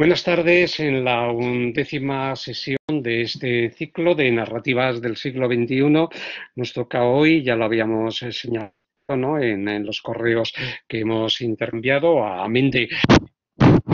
Buenas tardes en la 11ª sesión de este ciclo de narrativas del siglo XXI. Nos toca hoy, ya lo habíamos señalado, ¿no?, en los correos que hemos intercambiado, a Mende,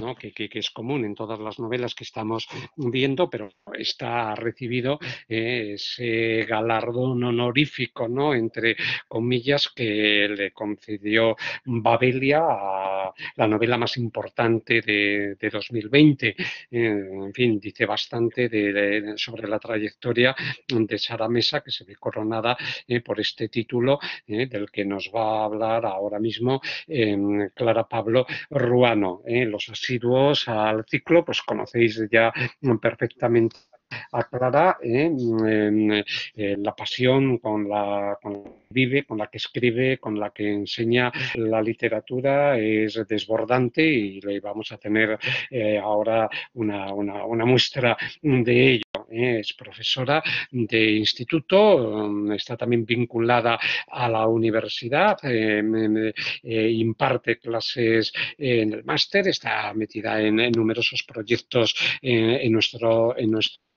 ¿no?, que es común en todas las novelas que estamos viendo, pero esta ha recibido ese galardón honorífico, ¿no?, entre comillas, que le concedió Babelia a la novela más importante de 2020. En fin, dice bastante sobre la trayectoria de Sara Mesa, que se ve coronada por este título del que nos va a hablar ahora mismo Clara Pablo Ruano. Los asiduos al ciclo pues conocéis ya perfectamente a Clara, la pasión con la que vive, con la que escribe, con la que enseña la literatura es desbordante, y le vamos a tener ahora una muestra de ello. Es profesora de instituto, está también vinculada a la universidad, imparte clases en el máster, está metida en numerosos proyectos en nuestro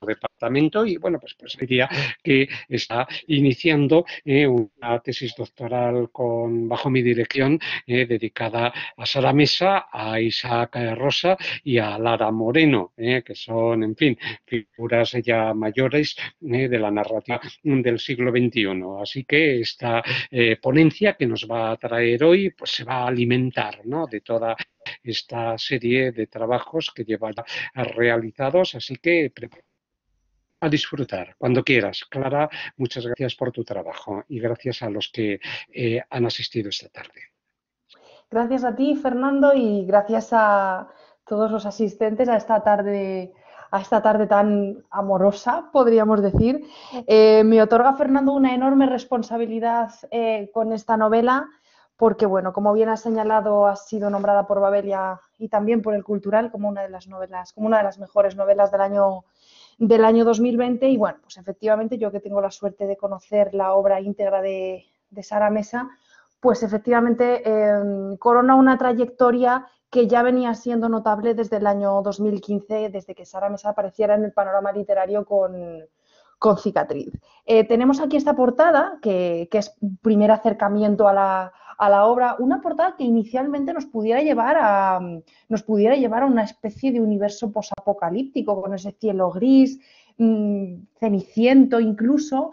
departamento, y bueno, pues diría que está iniciando una tesis doctoral bajo mi dirección, dedicada a Sara Mesa, a Isaac Rosa y a Lara Moreno, que son, en fin, figuras ya mayores de la narrativa del siglo XXI. Así que esta ponencia que nos va a traer hoy pues se va a alimentar, ¿no?, de toda esta serie de trabajos que lleva realizados, así que a disfrutar cuando quieras. Clara, muchas gracias por tu trabajo y gracias a los que han asistido esta tarde. Gracias a ti, Fernando, y gracias a todos los asistentes a esta tarde tan amorosa, podríamos decir. Me otorga, Fernando, una enorme responsabilidad con esta novela, porque, bueno, como bien has señalado, ha sido nombrada por Babelia y también por El Cultural como una de las novelas, como una de las mejores novelas del año 2020. Y bueno, pues efectivamente, yo que tengo la suerte de conocer la obra íntegra de Sara Mesa, pues efectivamente corona una trayectoria que ya venía siendo notable desde el año 2015, desde que Sara Mesa apareciera en el panorama literario con Cicatriz. Tenemos aquí esta portada, que es un primer acercamiento a la obra, una portada que inicialmente nos pudiera llevar a una especie de universo posapocalíptico, con ese cielo gris, ceniciento incluso,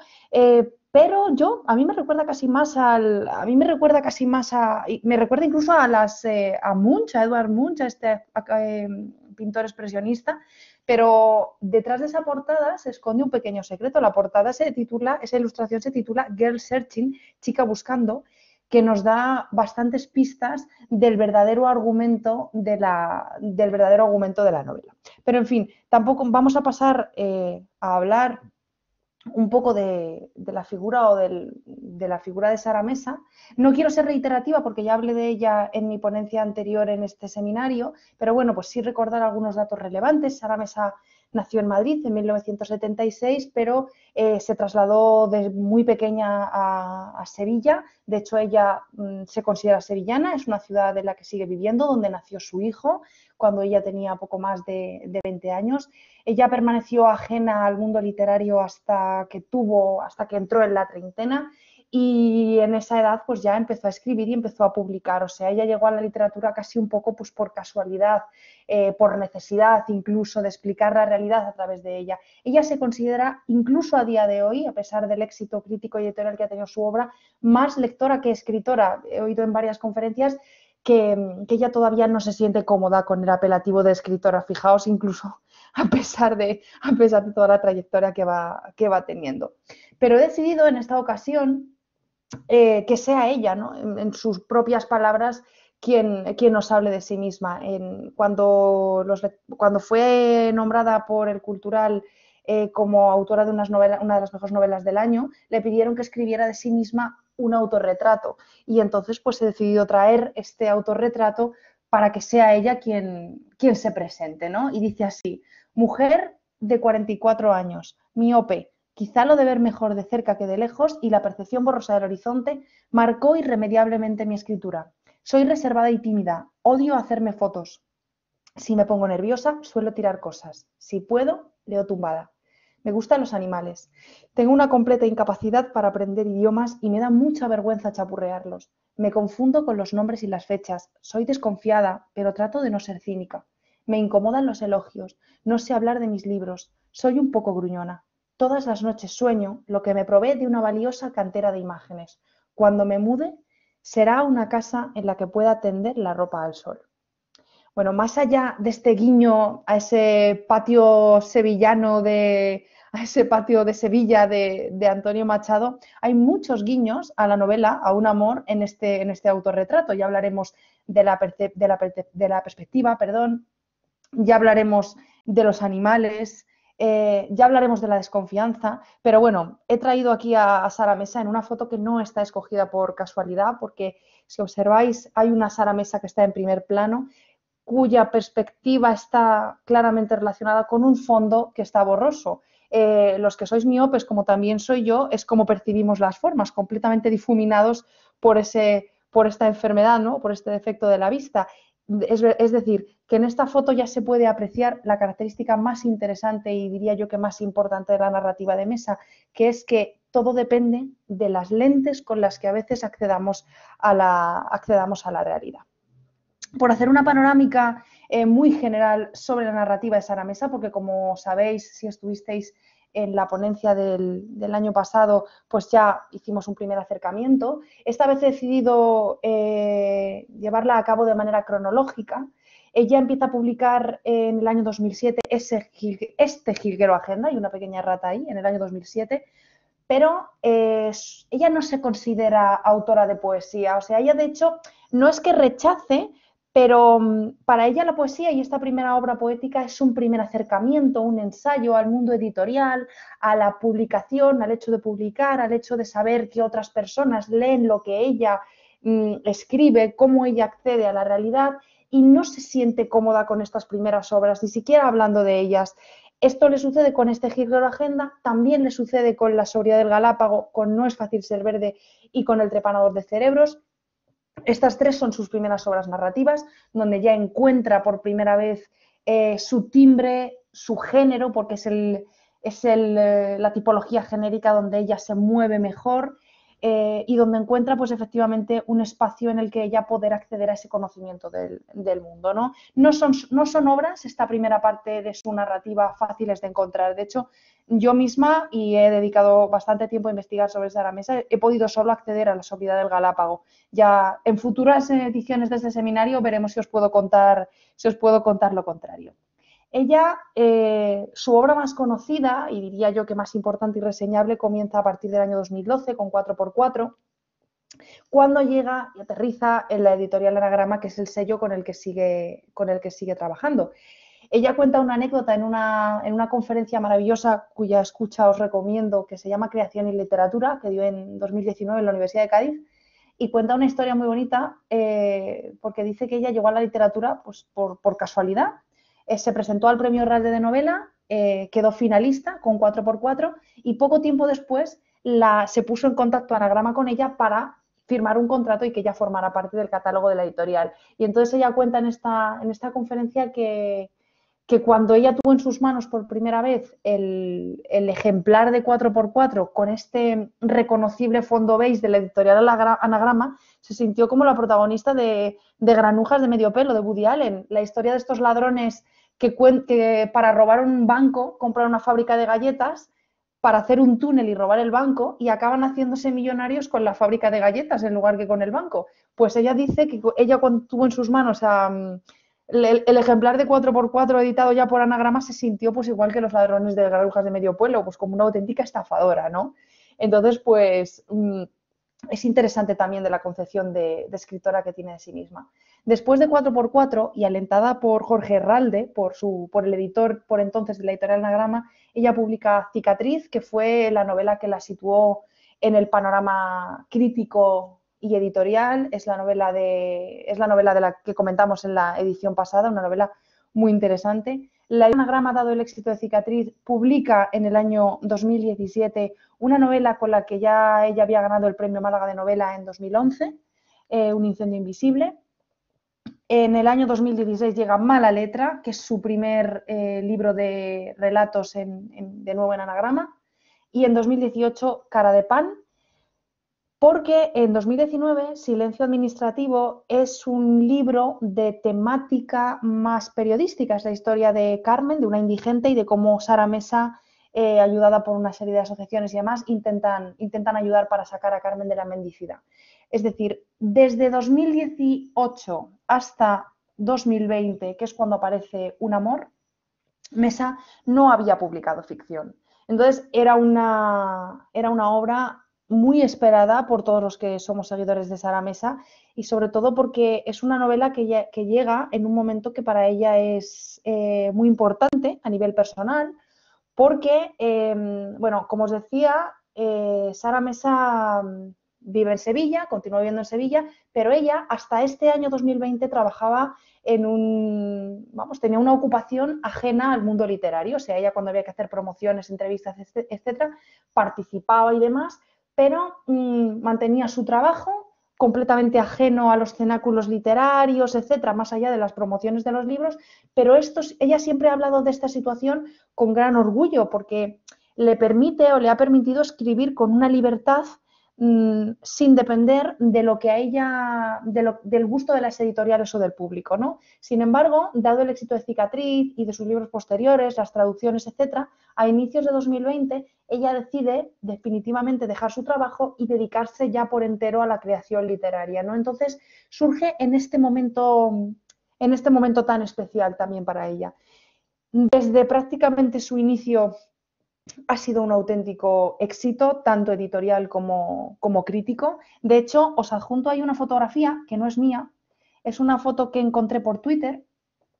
pero a mí me recuerda casi más me recuerda incluso a Munch, a Edvard Munch, a este pintor expresionista. Pero detrás de esa portada se esconde un pequeño secreto. Esa ilustración se titula Girl Searching, chica buscando, que nos da bastantes pistas del verdadero argumento de la novela. Pero en fin, tampoco vamos a pasar a hablar un poco de la figura de la figura de Sara Mesa. No quiero ser reiterativa porque ya hablé de ella en mi ponencia anterior en este seminario, pero bueno, pues sí recordar algunos datos relevantes. Sara Mesa nació en Madrid en 1976, pero se trasladó de muy pequeña a Sevilla. De hecho, ella se considera sevillana, es una ciudad en la que sigue viviendo, donde nació su hijo cuando ella tenía poco más de 20 años. Ella permaneció ajena al mundo literario hasta que entró en la treintena, y en esa edad pues ya empezó a escribir y empezó a publicar. O sea, ella llegó a la literatura casi un poco pues por casualidad, por necesidad incluso de explicar la realidad a través de ella. Ella se considera, incluso a día de hoy, a pesar del éxito crítico y editorial que ha tenido su obra, más lectora que escritora. He oído en varias conferencias que ella todavía no se siente cómoda con el apelativo de escritora. Fijaos, incluso a pesar de toda la trayectoria que va teniendo. Pero he decidido en esta ocasión que sea ella, ¿no?, en sus propias palabras, quien nos hable de sí misma. Cuando fue nombrada por El Cultural como autora de una de las mejores novelas del año, le pidieron que escribiera de sí misma un autorretrato, y entonces pues he decidido traer este autorretrato para que sea ella quien se presente, ¿no? Y dice así: mujer de 44 años, miope, quizá lo de ver mejor de cerca que de lejos y la percepción borrosa del horizonte marcó irremediablemente mi escritura. Soy reservada y tímida, odio hacerme fotos. Si me pongo nerviosa, suelo tirar cosas. Si puedo, leo tumbada. Me gustan los animales. Tengo una completa incapacidad para aprender idiomas y me da mucha vergüenza chapurrearlos. Me confundo con los nombres y las fechas. Soy desconfiada, pero trato de no ser cínica. Me incomodan los elogios. No sé hablar de mis libros. Soy un poco gruñona. Todas las noches sueño, lo que me provee de una valiosa cantera de imágenes. Cuando me mude, será una casa en la que pueda tender la ropa al sol. Bueno, más allá de este guiño a ese patio sevillano a ese patio de Sevilla de Antonio Machado, hay muchos guiños a la novela, a un amor en este autorretrato. Ya hablaremos de la perspectiva, perdón, ya hablaremos de los animales, ya hablaremos de la desconfianza, pero bueno, he traído aquí a Sara Mesa en una foto que no está escogida por casualidad, porque si observáis hay una Sara Mesa que está en primer plano, cuya perspectiva está claramente relacionada con un fondo que está borroso. Los que sois miopes, como también soy yo, es como percibimos las formas, completamente difuminados por esta enfermedad, ¿no? Por este defecto de la vista. Es decir, que en esta foto ya se puede apreciar la característica más interesante y diría yo que más importante de la narrativa de Mesa, que es que todo depende de las lentes con las que a veces accedamos a la realidad. Por hacer una panorámica muy general sobre la narrativa de Sara Mesa, porque como sabéis, si estuvisteis en la ponencia del año pasado, pues ya hicimos un primer acercamiento. Esta vez he decidido llevarla a cabo de manera cronológica. Ella empieza a publicar en el año 2007 este Jilguero Agenda, hay una pequeña rata ahí, en el año 2007, pero ella no se considera autora de poesía. O sea, ella de hecho no es que rechace, pero para ella la poesía y esta primera obra poética es un primer acercamiento, un ensayo al mundo editorial, a la publicación, al hecho de publicar, al hecho de saber que otras personas leen lo que ella escribe, cómo ella accede a la realidad y no se siente cómoda con estas primeras obras, ni siquiera hablando de ellas. Esto le sucede con este giro de la agenda, también le sucede con la sobriedad del Galápago, con No es fácil ser verde y con El trepanador de cerebros. Estas tres son sus primeras obras narrativas, donde ya encuentra por primera vez su timbre, su género, porque la tipología genérica donde ella se mueve mejor y donde encuentra pues efectivamente un espacio en el que ella poder acceder a ese conocimiento del mundo, ¿no? No son obras, esta primera parte de su narrativa, fáciles de encontrar. De hecho, yo misma, y he dedicado bastante tiempo a investigar sobre Sara Mesa, he podido solo acceder a la sobriedad del Galápago. Ya en futuras ediciones de este seminario veremos si os puedo contar lo contrario. Ella, su obra más conocida, y diría yo que más importante y reseñable, comienza a partir del año 2012 con 4x4, cuando llega y aterriza en la editorial Anagrama, que es el sello con el que sigue trabajando. Ella cuenta una anécdota en una conferencia maravillosa cuya escucha os recomiendo, que se llama Creación y Literatura, que dio en 2019 en la Universidad de Cádiz, y cuenta una historia muy bonita porque dice que ella llegó a la literatura pues, por casualidad. Se presentó al Premio Herralde de Novela, quedó finalista con 4x4 y poco tiempo después se puso en contacto Anagrama con ella para firmar un contrato y que ella formara parte del catálogo de la editorial. Y entonces ella cuenta en esta conferencia que cuando ella tuvo en sus manos por primera vez el ejemplar de 4x4 con este reconocible fondo beige de la editorial Anagrama, se sintió como la protagonista de Granujas de medio pelo, de Woody Allen, la historia de estos ladrones que para robar un banco compraron una fábrica de galletas para hacer un túnel y robar el banco y acaban haciéndose millonarios con la fábrica de galletas en lugar que con el banco. Pues ella dice que ella cuando tuvo en sus manos el ejemplar de 4x4 editado ya por Anagrama se sintió pues igual que los ladrones de Granujas de medio pueblo, pues como una auténtica estafadora, ¿no? Entonces, pues es interesante también de la concepción de escritora que tiene de sí misma. Después de 4x4 y alentada por Jorge Herralde, por el editor por entonces de la editorial Anagrama, ella publica Cicatriz, que fue la novela que la situó en el panorama crítico y editorial. Es la novela de la que comentamos en la edición pasada, una novela muy interesante. La Anagrama, dado el éxito de Cicatriz, publica en el año 2017 una novela con la que ya ella había ganado el Premio Málaga de Novela en 2011, Un incendio invisible. En el año 2016 llega Mala Letra, que es su primer libro de relatos de nuevo en anagrama. Y en 2018 Cara de Pan, porque en 2019 Silencio Administrativo es un libro de temática más periodística. Es la historia de Carmen, de una indigente, y de cómo Sara Mesa, ayudada por una serie de asociaciones y demás, intentan ayudar para sacar a Carmen de la mendicidad. Es decir, desde 2018 hasta 2020, que es cuando aparece Un Amor, Mesa no había publicado ficción. Entonces era una obra muy esperada por todos los que somos seguidores de Sara Mesa, y sobre todo porque es una novela que llega en un momento que para ella es muy importante a nivel personal, porque, bueno, como os decía, Sara Mesa vive en Sevilla, continúa viviendo en Sevilla, pero ella hasta este año 2020 trabajaba tenía una ocupación ajena al mundo literario. O sea, ella, cuando había que hacer promociones, entrevistas, etcétera, participaba y demás, pero mantenía su trabajo completamente ajeno a los cenáculos literarios, etcétera, más allá de las promociones de los libros. Pero ella siempre ha hablado de esta situación con gran orgullo, porque le permite, o le ha permitido, escribir con una libertad sin depender de lo que a ella, del gusto de las editoriales o del público, ¿no? Sin embargo, dado el éxito de Cicatriz y de sus libros posteriores, las traducciones, etcétera, a inicios de 2020 ella decide definitivamente dejar su trabajo y dedicarse ya por entero a la creación literaria, ¿no? Entonces surge en este momento tan especial también para ella. Desde prácticamente su inicio ha sido un auténtico éxito, tanto editorial como crítico. De hecho, os adjunto ahí una fotografía que no es mía, es una foto que encontré por Twitter,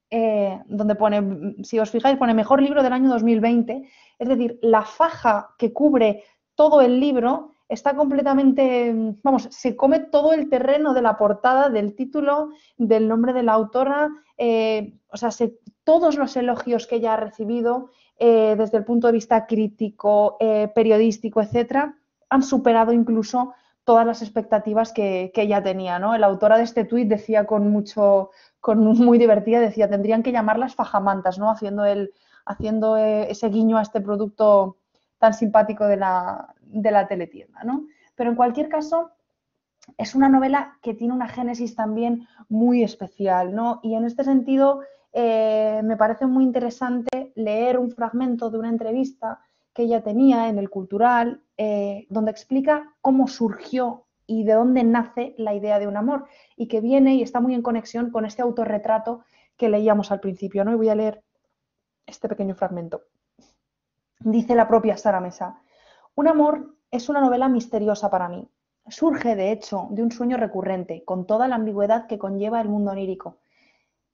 donde pone, si os fijáis, pone mejor libro del año 2020. Es decir, la faja que cubre todo el libro está completamente, se come todo el terreno de la portada, del título, del nombre de la autora, todos los elogios que ella ha recibido desde el punto de vista crítico, periodístico, etcétera, han superado incluso todas las expectativas que ella tenía, ¿no? La autora de este tuit decía muy divertida, decía, tendrían que llamarlas fajamantas, ¿no? Haciendo ese guiño a este producto tan simpático de la teletienda, ¿no? Pero en cualquier caso, es una novela que tiene una génesis también muy especial, ¿no? Y en este sentido me parece muy interesante leer un fragmento de una entrevista que ella tenía en El Cultural, donde explica cómo surgió y de dónde nace la idea de Un Amor, y que viene y está muy en conexión con este autorretrato que leíamos al principio, ¿no? Y voy a leer este pequeño fragmento. Dice la propia Sara Mesa: Un Amor es una novela misteriosa para mí. Surge, de hecho, de un sueño recurrente, con toda la ambigüedad que conlleva el mundo onírico,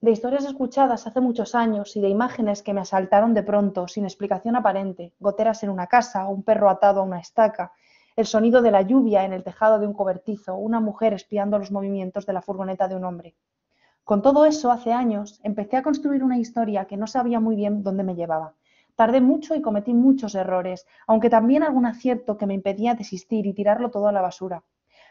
de historias escuchadas hace muchos años y de imágenes que me asaltaron de pronto, sin explicación aparente: goteras en una casa, un perro atado a una estaca, el sonido de la lluvia en el tejado de un cobertizo, una mujer espiando los movimientos de la furgoneta de un hombre. Con todo eso, hace años, empecé a construir una historia que no sabía muy bien dónde me llevaba. Tardé mucho y cometí muchos errores, aunque también algún acierto que me impedía desistir y tirarlo todo a la basura.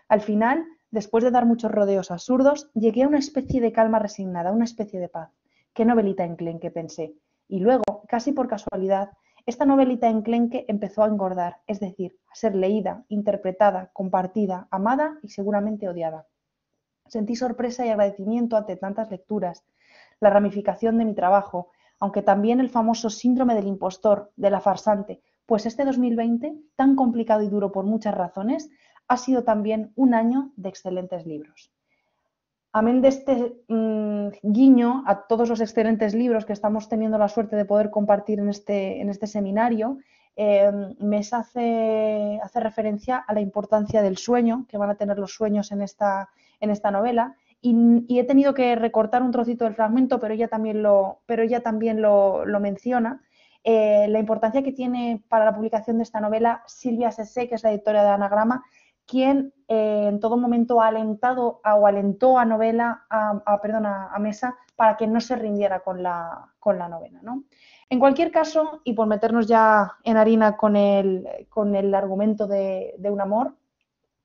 Al final, después de dar muchos rodeos absurdos, llegué a una especie de calma resignada, una especie de paz. Qué novelita enclenque, pensé. Y luego, casi por casualidad, esta novelita enclenque empezó a engordar, es decir, a ser leída, interpretada, compartida, amada y seguramente odiada. Sentí sorpresa y agradecimiento ante tantas lecturas, la ramificación de mi trabajo, aunque también el famoso síndrome del impostor, de la farsante, pues este 2020, tan complicado y duro por muchas razones, ha sido también un año de excelentes libros. Amén de este guiño a todos los excelentes libros que estamos teniendo la suerte de poder compartir en este seminario, Mesa hace referencia a la importancia del sueño, que van a tener los sueños en esta novela, y he tenido que recortar un trocito del fragmento, pero ella también lo menciona, la importancia que tiene para la publicación de esta novela Silvia Sesé, que es la editora de Anagrama, quien en todo momento ha alentado o alentó a Mesa para que no se rindiera con la novela, ¿no? En cualquier caso, y por meternos ya en harina con el argumento de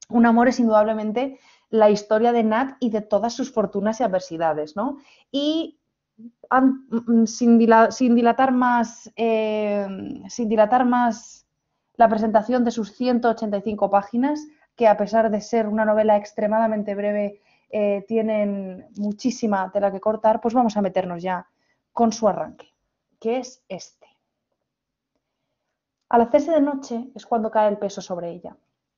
Un Amor es indudablemente la historia de Nat y de todas sus fortunas y adversidades, ¿no? Y sin dilatar más la presentación de sus 185 páginas, que a pesar de ser una novela extremadamente breve, tienen muchísima tela que cortar, pues vamos a meternos ya con su arranque, que es este. Al hacerse de noche es cuando cae el peso sobre ella,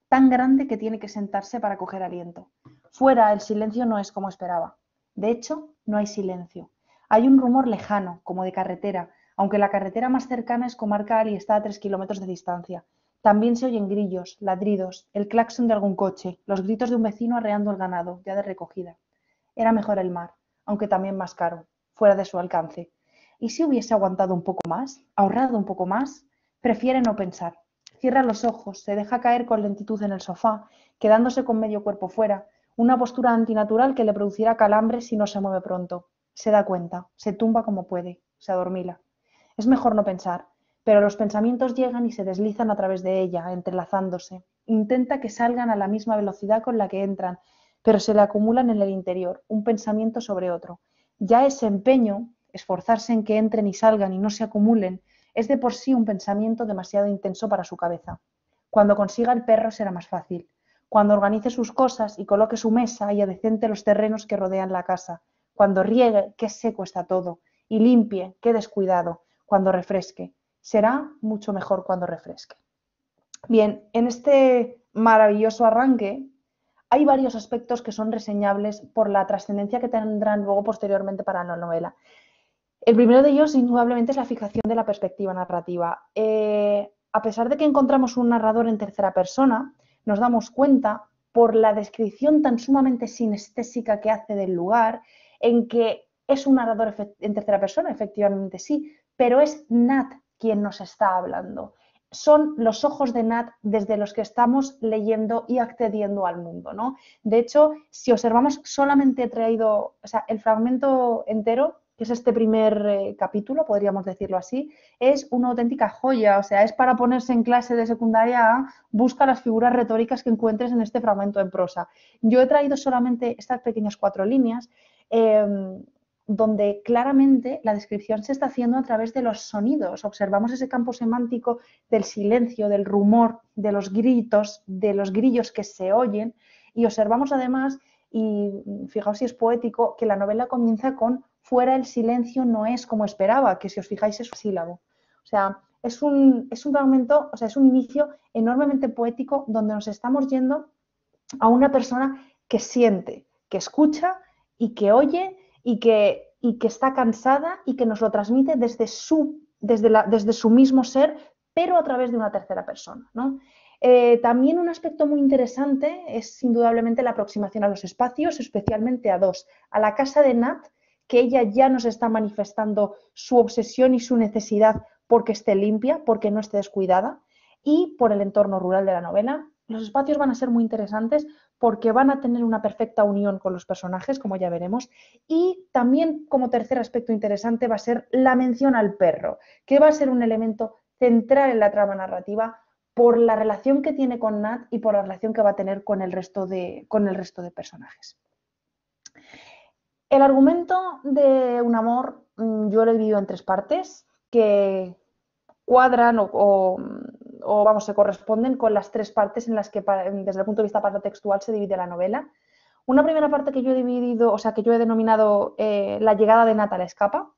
tan grande que tiene que sentarse para coger aliento. Fuera el silencio no es como esperaba. De hecho, no hay silencio. Hay un rumor lejano, como de carretera, aunque la carretera más cercana es comarcal y está a 3 kilómetros de distancia. También se oyen grillos, ladridos, el claxon de algún coche, los gritos de un vecino arreando el ganado, ya de recogida. Era mejor el mar, aunque también más caro, fuera de su alcance. ¿Y si hubiese aguantado un poco más, ahorrado un poco más? Prefiere no pensar. Cierra los ojos, se deja caer con lentitud en el sofá, quedándose con medio cuerpo fuera, una postura antinatural que le producirá calambres si no se mueve pronto. Se da cuenta, se tumba como puede, se adormila. Es mejor no pensar, pero los pensamientos llegan y se deslizan a través de ella, entrelazándose. Intenta que salgan a la misma velocidad con la que entran, pero se le acumulan en el interior, un pensamiento sobre otro. Ya ese empeño, esforzarse en que entren y salgan y no se acumulen, es de por sí un pensamiento demasiado intenso para su cabeza. Cuando consiga el perro será más fácil. Cuando organice sus cosas y coloque su mesa y adecente los terrenos que rodean la casa. Cuando riegue, qué seco está todo. Y limpie, qué descuidado. Cuando refresque. Será mucho mejor cuando refresque. Bien, en este maravilloso arranque hay varios aspectos que son reseñables por la trascendencia que tendrán luego posteriormente para la novela. El primero de ellos, indudablemente, es la fijación de la perspectiva narrativa. A pesar de que encontramos un narrador en tercera persona, nos damos cuenta, por la descripción tan sumamente sinestésica que hace del lugar, en que es un narrador en tercera persona, efectivamente sí, pero es Nat quien nos está hablando. Son los ojos de Nat desde los que estamos leyendo y accediendo al mundo, ¿no? De hecho, si observamos, solamente he traído, o sea, el fragmento entero, que es este primer capítulo, podríamos decirlo así, es una auténtica joya, o sea, es para ponerse en clase de secundaria a busca las figuras retóricas que encuentres en este fragmento en prosa. Yo he traído solamente estas pequeñas 4 líneas, donde claramente la descripción se está haciendo a través de los sonidos. Observamos ese campo semántico del silencio, del rumor, de los gritos, de los grillos que se oyen, y observamos además, y fijaos si es poético, que la novela comienza con fuera el silencio no es como esperaba, que si os fijáis es un sílabo. O sea, es un fragmento, o sea, es un inicio enormemente poético donde nos estamos yendo a una persona que siente, que escucha y que oye y que está cansada y que nos lo transmite desde su mismo ser, pero a través de una tercera persona, ¿no? También un aspecto muy interesante es indudablemente la aproximación a los espacios, especialmente a dos. A la casa de Nat, que ella ya nos está manifestando su obsesión y su necesidad porque esté limpia, porque no esté descuidada, y por el entorno rural de la novela. Los espacios van a ser muy interesantes porque van a tener una perfecta unión con los personajes, como ya veremos, y también como tercer aspecto interesante va a ser la mención al perro, que va a ser un elemento central en la trama narrativa por la relación que tiene con Nat y por la relación que va a tener con el resto de personajes. El argumento de Un amor yo lo he dividido en 3 partes que cuadran o vamos, se corresponden con las 3 partes en las que desde el punto de vista paratextual se divide la novela. Una primera parte que yo he dividido, o sea, que yo he denominado la llegada de Nat a la escapa.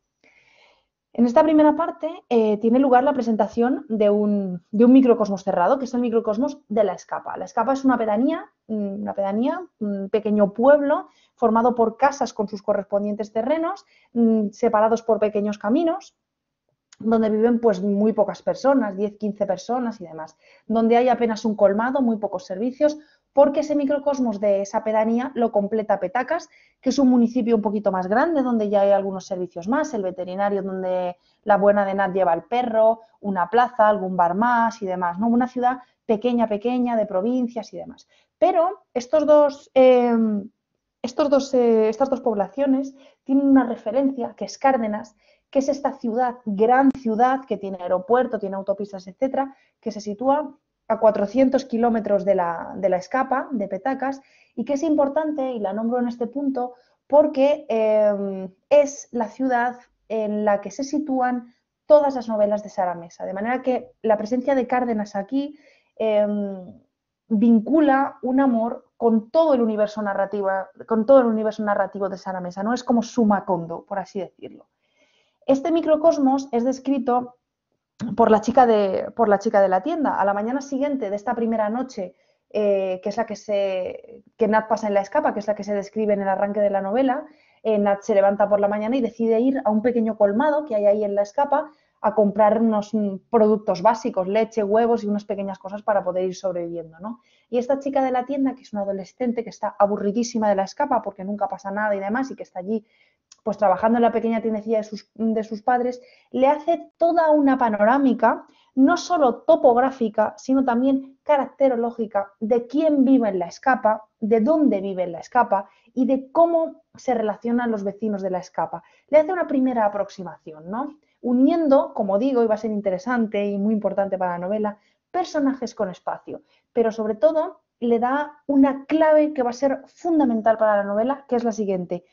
En esta primera parte tiene lugar la presentación de un microcosmos cerrado, que es el microcosmos de La Escapa. La Escapa es una pedanía, un pequeño pueblo formado por casas con sus correspondientes terrenos, separados por pequeños caminos, donde viven pues muy pocas personas, 10, 15 personas y demás, donde hay apenas un colmado, muy pocos servicios, porque ese microcosmos de esa pedanía lo completa Petacas, que es un municipio un poquito más grande, donde ya hay algunos servicios más, el veterinario donde la buena de Nat lleva al perro, una plaza, algún bar más y demás, ¿no? Una ciudad pequeña, de provincias y demás. Pero estas dos poblaciones tienen una referencia, que es Cárdenas, que es esta ciudad, gran ciudad, que tiene aeropuerto, tiene autopistas, etcétera, que se sitúa a 400 kilómetros de la Escapa, de Petacas, y que es importante, y la nombro en este punto, porque es la ciudad en la que se sitúan todas las novelas de Sara Mesa, de manera que la presencia de Cárdenas aquí vincula un amor con todo el universo narrativo de Sara Mesa, no es como su Macondo, por así decirlo. Este microcosmos es descrito por la chica de la tienda. A la mañana siguiente de esta primera noche, que es la que Nat pasa en la Escapa, que es la que se describe en el arranque de la novela, Nat se levanta por la mañana y decide ir a un pequeño colmado que hay ahí en la Escapa a comprar unos productos básicos, leche, huevos y unas pequeñas cosas para poder ir sobreviviendo, ¿no? Y esta chica de la tienda, que es una adolescente que está aburridísima de la Escapa porque nunca pasa nada y demás, y que está allí pues trabajando en la pequeña tiendecilla de sus padres, le hace toda una panorámica, no solo topográfica, sino también caracterológica, de quién vive en la Escapa, de dónde vive en la Escapa y de cómo se relacionan los vecinos de la Escapa. Le hace una primera aproximación, ¿no? Uniendo, como digo, y va a ser interesante y muy importante para la novela, personajes con espacio, pero sobre todo le da una clave que va a ser fundamental para la novela, que es la siguiente: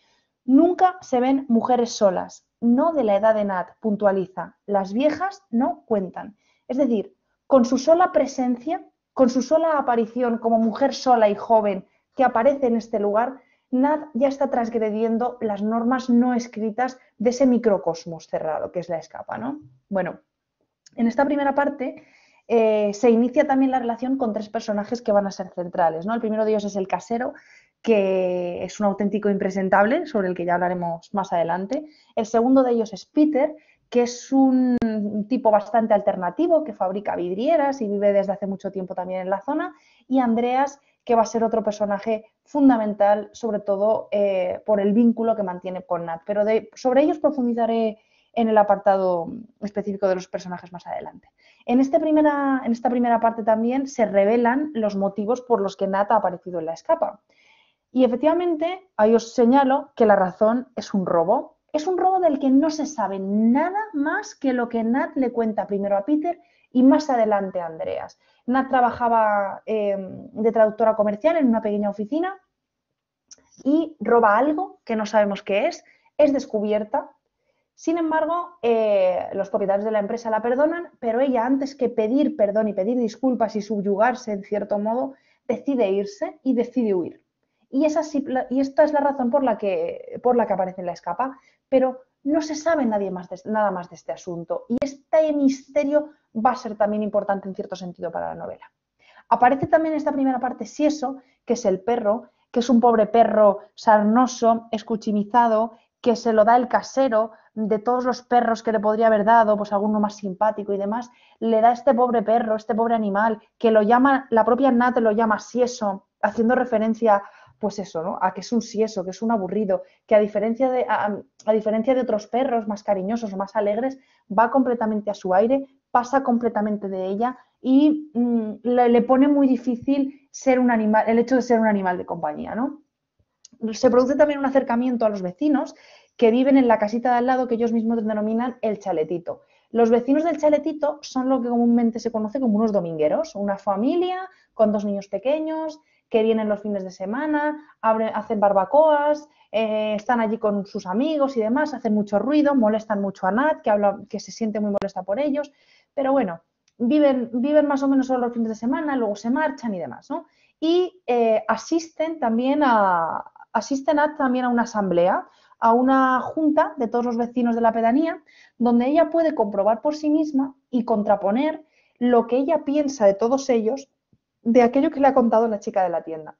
nunca se ven mujeres solas, no de la edad de Nat, puntualiza. Las viejas no cuentan. Es decir, con su sola presencia, con su sola aparición como mujer sola y joven que aparece en este lugar, Nat ya está transgrediendo las normas no escritas de ese microcosmos cerrado que es la Escapa, ¿no? Bueno, en esta primera parte se inicia también la relación con tres personajes que van a ser centrales, ¿no? El primero de ellos es el casero, que es un auténtico impresentable, sobre el que ya hablaremos más adelante. El segundo de ellos es Peter, que es un tipo bastante alternativo, que fabrica vidrieras y vive desde hace mucho tiempo también en la zona. Y Andreas, que va a ser otro personaje fundamental, sobre todo por el vínculo que mantiene con Nat. Pero sobre ellos profundizaré en el apartado específico de los personajes más adelante. En esta primera parte también se revelan los motivos por los que Nat ha aparecido en la Escapa. Y efectivamente, ahí os señalo que la razón es un robo. Es un robo del que no se sabe nada más que lo que Nat le cuenta primero a Peter y más adelante a Andreas. Nat trabajaba de traductora comercial en una pequeña oficina y roba algo que no sabemos qué es descubierta. Sin embargo, los propietarios de la empresa la perdonan, pero ella, antes que pedir perdón y pedir disculpas y subyugarse en cierto modo, decide irse y decide huir. Y esta es la razón por la que aparece en la Escapa, pero no se sabe nada más de este asunto. Y este misterio va a ser también importante en cierto sentido para la novela. Aparece también en esta primera parte Sieso, que es el perro, que es un pobre perro sarnoso, escuchimizado, que se lo da el casero. De todos los perros que le podría haber dado, pues alguno más simpático y demás, le da este pobre perro, este pobre animal, que lo llama, la propia Nat lo llama Sieso, haciendo referencia, pues eso, ¿no? A que es un sieso, que es un aburrido, que a diferencia de otros perros más cariñosos o más alegres, va completamente a su aire, pasa completamente de ella y le pone muy difícil ser un animal, el hecho de ser un animal de compañía, ¿no? Se produce también un acercamiento a los vecinos que viven en la casita de al lado, que ellos mismos denominan el chaletito. Los vecinos del chaletito son lo que comúnmente se conoce como unos domingueros, una familia con dos niños pequeños que vienen los fines de semana, hacen barbacoas, están allí con sus amigos y demás, hacen mucho ruido, molestan mucho a Nat, que se siente muy molesta por ellos, pero bueno, viven más o menos solo los fines de semana, luego se marchan y demás, ¿no? Y asisten también a una asamblea, a una junta de todos los vecinos de la pedanía, donde ella puede comprobar por sí misma y contraponer lo que ella piensa de todos ellos de aquello que le ha contado la chica de la tienda.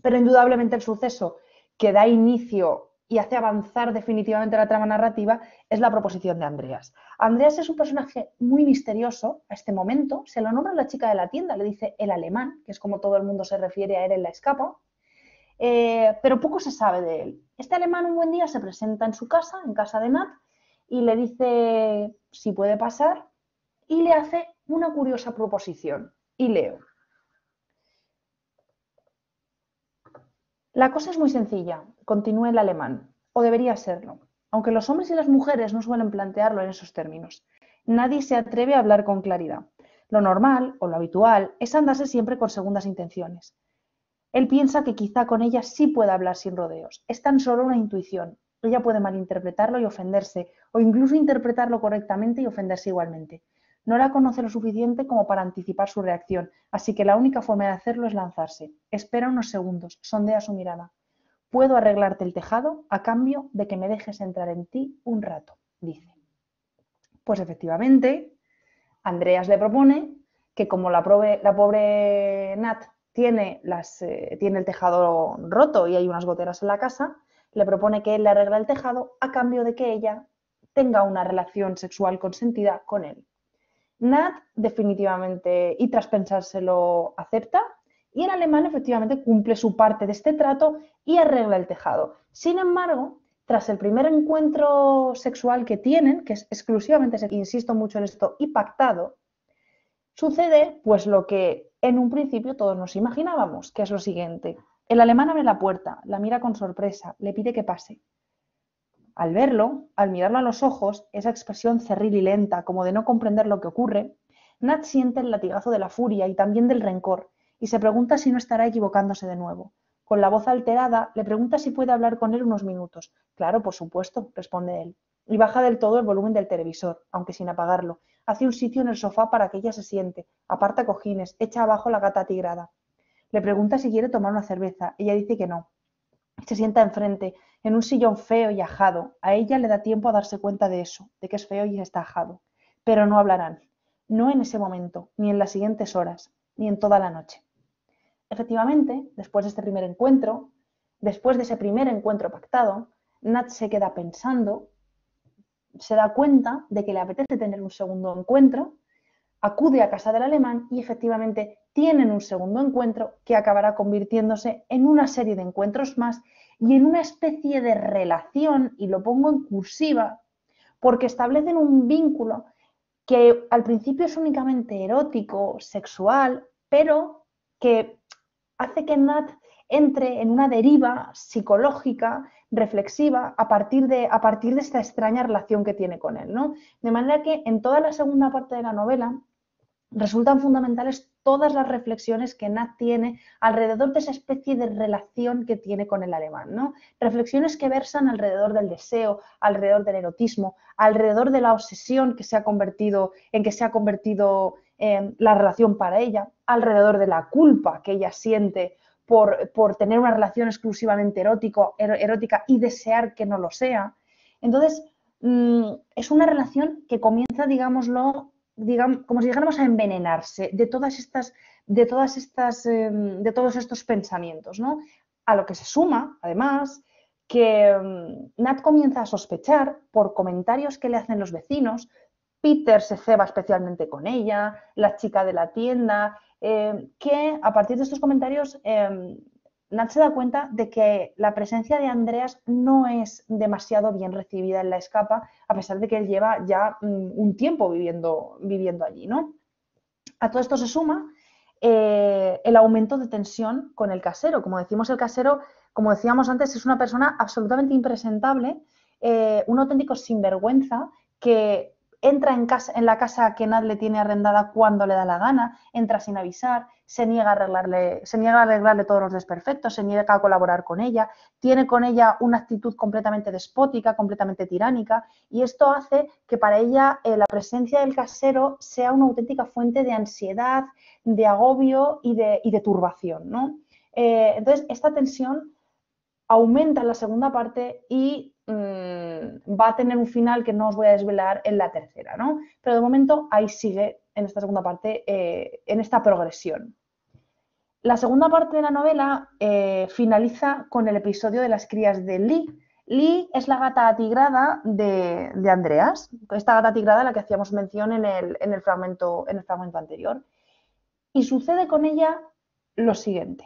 Pero indudablemente el suceso que da inicio y hace avanzar definitivamente la trama narrativa es la proposición de Andreas. Andreas es un personaje muy misterioso a este momento, se lo nombra la chica de la tienda, le dice el alemán, que es como todo el mundo se refiere a él en la Escapa, pero poco se sabe de él. Este alemán un buen día se presenta en su casa, en casa de Nat, y le dice si puede pasar y le hace una curiosa proposición. Y leo. La cosa es muy sencilla, continúa el alemán, o debería serlo, aunque los hombres y las mujeres no suelen plantearlo en esos términos. Nadie se atreve a hablar con claridad. Lo normal o lo habitual es andarse siempre con segundas intenciones. Él piensa que quizá con ella sí pueda hablar sin rodeos. Es tan solo una intuición. Ella puede malinterpretarlo y ofenderse, o incluso interpretarlo correctamente y ofenderse igualmente. No la conoce lo suficiente como para anticipar su reacción, así que la única forma de hacerlo es lanzarse. Espera unos segundos, sondea su mirada. Puedo arreglarte el tejado a cambio de que me dejes entrar en ti un rato, dice. Pues efectivamente, Andreas le propone que como la pobre Nat tiene el tejado roto y hay unas goteras en la casa, le propone que él le arregle el tejado a cambio de que ella tenga una relación sexual consentida con él. Nat definitivamente y tras pensárselo acepta y el alemán efectivamente cumple su parte de este trato y arregla el tejado. Sin embargo, tras el primer encuentro sexual que tienen, que es exclusivamente, insisto mucho en esto, y pactado, sucede pues lo que en un principio todos nos imaginábamos, que es lo siguiente. El alemán abre la puerta, la mira con sorpresa, le pide que pase. Al verlo, al mirarlo a los ojos, esa expresión cerril y lenta, como de no comprender lo que ocurre, Nat siente el latigazo de la furia y también del rencor, y se pregunta si no estará equivocándose de nuevo. Con la voz alterada, le pregunta si puede hablar con él unos minutos. Claro, por supuesto, responde él. Y baja del todo el volumen del televisor, aunque sin apagarlo. Hace un sitio en el sofá para que ella se siente, aparta cojines, echa abajo la gata atigrada. Le pregunta si quiere tomar una cerveza. Ella dice que no. Se sienta enfrente, en un sillón feo y ajado. A ella le da tiempo a darse cuenta de eso, de que es feo y está ajado. Pero no hablarán. No en ese momento, ni en las siguientes horas, ni en toda la noche. Efectivamente, después de ese primer encuentro pactado, Nat se queda pensando, se da cuenta de que le apetece tener un segundo encuentro, acude a casa del alemán y efectivamente tienen un segundo encuentro que acabará convirtiéndose en una serie de encuentros más y en una especie de relación, y lo pongo en cursiva, porque establecen un vínculo que al principio es únicamente erótico, sexual, pero que hace que Nat entre en una deriva psicológica, reflexiva, a partir de esta extraña relación que tiene con él, ¿no? De manera que en toda la segunda parte de la novela resultan fundamentales todas las reflexiones que Nat tiene alrededor de esa especie de relación que tiene con el alemán, ¿no? Reflexiones que versan alrededor del deseo, alrededor del erotismo, alrededor de la obsesión que se ha convertido la relación para ella, alrededor de la culpa que ella siente por tener una relación exclusivamente erótica y desear que no lo sea. Entonces, es una relación que comienza, digámoslo, como si dijéramos a envenenarse de todos estos pensamientos, ¿no? A lo que se suma, además, que Nat comienza a sospechar por comentarios que le hacen los vecinos. Peter se ceba especialmente con ella, la chica de la tienda, que a partir de estos comentarios Nat se da cuenta de que la presencia de Andreas no es demasiado bien recibida en la escapa, a pesar de que él lleva ya un tiempo viviendo allí, ¿no? A todo esto se suma el aumento de tensión con el casero. Como decimos, el casero, como decíamos antes, es una persona absolutamente impresentable, un auténtico sinvergüenza que entra en la casa que Nat le tiene arrendada cuando le da la gana, entra sin avisar, se niega a arreglarle todos los desperfectos, se niega a colaborar con ella, tiene con ella una actitud completamente despótica, completamente tiránica, y esto hace que para ella la presencia del casero sea una auténtica fuente de ansiedad, de agobio y de turbación, ¿no? Entonces, esta tensión aumenta en la segunda parte y va a tener un final que no os voy a desvelar en la tercera, ¿no? Pero de momento ahí sigue en esta segunda parte, en esta progresión. La segunda parte de la novela finaliza con el episodio de las crías de Lee. Lee es la gata atigrada de Andreas, esta gata atigrada a la que hacíamos mención en el fragmento anterior. Y sucede con ella lo siguiente.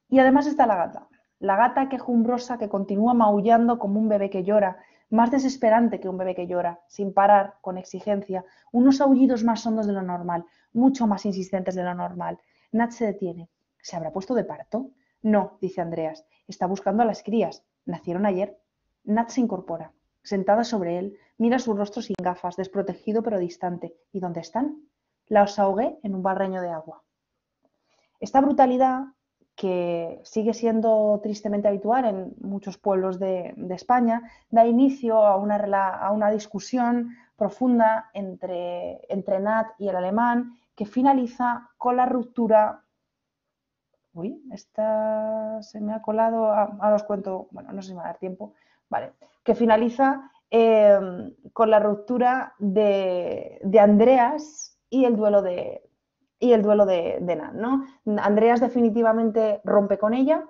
Y además está la gata quejumbrosa que continúa maullando como un bebé que llora, más desesperante que un bebé que llora, sin parar, con exigencia, unos aullidos más hondos de lo normal, mucho más insistentes de lo normal. Nat se detiene. ¿Se habrá puesto de parto? No, dice Andreas. Está buscando a las crías. ¿Nacieron ayer? Nat se incorpora. sentada sobre él, mira su rostro sin gafas, desprotegido pero distante. ¿Y dónde están? Los ahogué en un barreño de agua. Esta brutalidad, que sigue siendo tristemente habitual en muchos pueblos de España, da inicio a una discusión profunda entre Nat y el alemán, que finaliza con la ruptura. Uy, esta se me ha colado. Ahora os cuento, bueno, no sé si me va a dar tiempo. Vale, que finaliza con la ruptura de Andreas y el duelo de Nat, ¿no? Andreas definitivamente rompe con ella,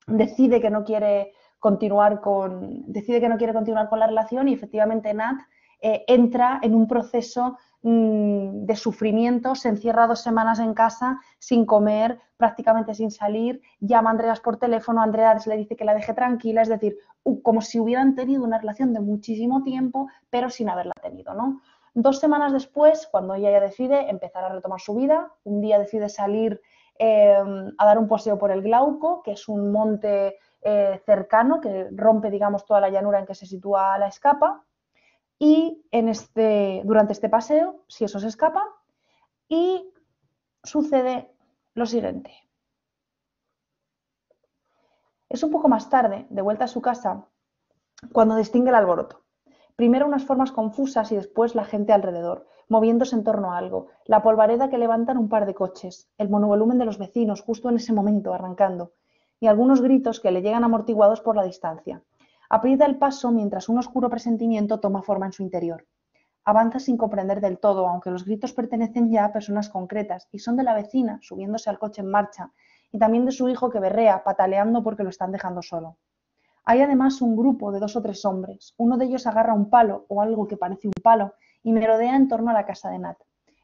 decide que no quiere continuar con la relación, y efectivamente Nat entra en un proceso de sufrimiento, se encierra 2 semanas en casa sin comer, prácticamente sin salir, llama a Andreas por teléfono, Andreas le dice que la deje tranquila, es decir, como si hubieran tenido una relación de muchísimo tiempo, pero sin haberla tenido, ¿no? 2 semanas después, cuando ella ya decide empezar a retomar su vida, un día decide salir a dar un paseo por el Glauco, que es un monte cercano que rompe, digamos, toda la llanura en que se sitúa la Escapa, y durante este paseo, si eso se escapa, y sucede lo siguiente. Es un poco más tarde, de vuelta a su casa, cuando distingue el alboroto. Primero unas formas confusas y después la gente alrededor, moviéndose en torno a algo, la polvareda que levantan un par de coches, el monovolumen de los vecinos justo en ese momento arrancando, y algunos gritos que le llegan amortiguados por la distancia. Aprieta el paso mientras un oscuro presentimiento toma forma en su interior. Avanza sin comprender del todo, aunque los gritos pertenecen ya a personas concretas y son de la vecina subiéndose al coche en marcha, y también de su hijo que berrea, pataleando porque lo están dejando solo. Hay además un grupo de 2 o 3 hombres. Uno de ellos agarra un palo o algo que parece un palo y merodea en torno a la casa de Nat.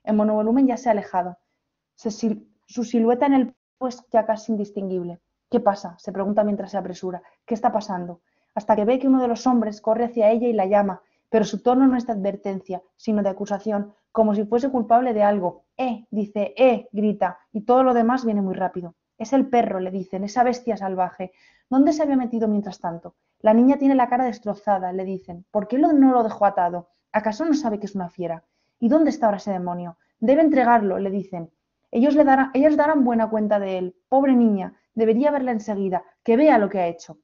El monovolumen ya se ha alejado. Su silueta en el pues ya casi indistinguible. ¿Qué pasa?, se pregunta mientras se apresura. ¿Qué está pasando? Hasta que ve que uno de los hombres corre hacia ella y la llama, pero su tono no es de advertencia, sino de acusación, como si fuese culpable de algo. Dice, grita, y todo lo demás viene muy rápido. Es el perro, le dicen, esa bestia salvaje. ¿Dónde se había metido mientras tanto? La niña tiene la cara destrozada, le dicen. ¿Por qué no lo dejó atado? ¿Acaso no sabe que es una fiera? ¿Y dónde está ahora ese demonio? Debe entregarlo, le dicen. Ellos darán buena cuenta de él. Pobre niña, debería verla enseguida, que vea lo que ha hecho.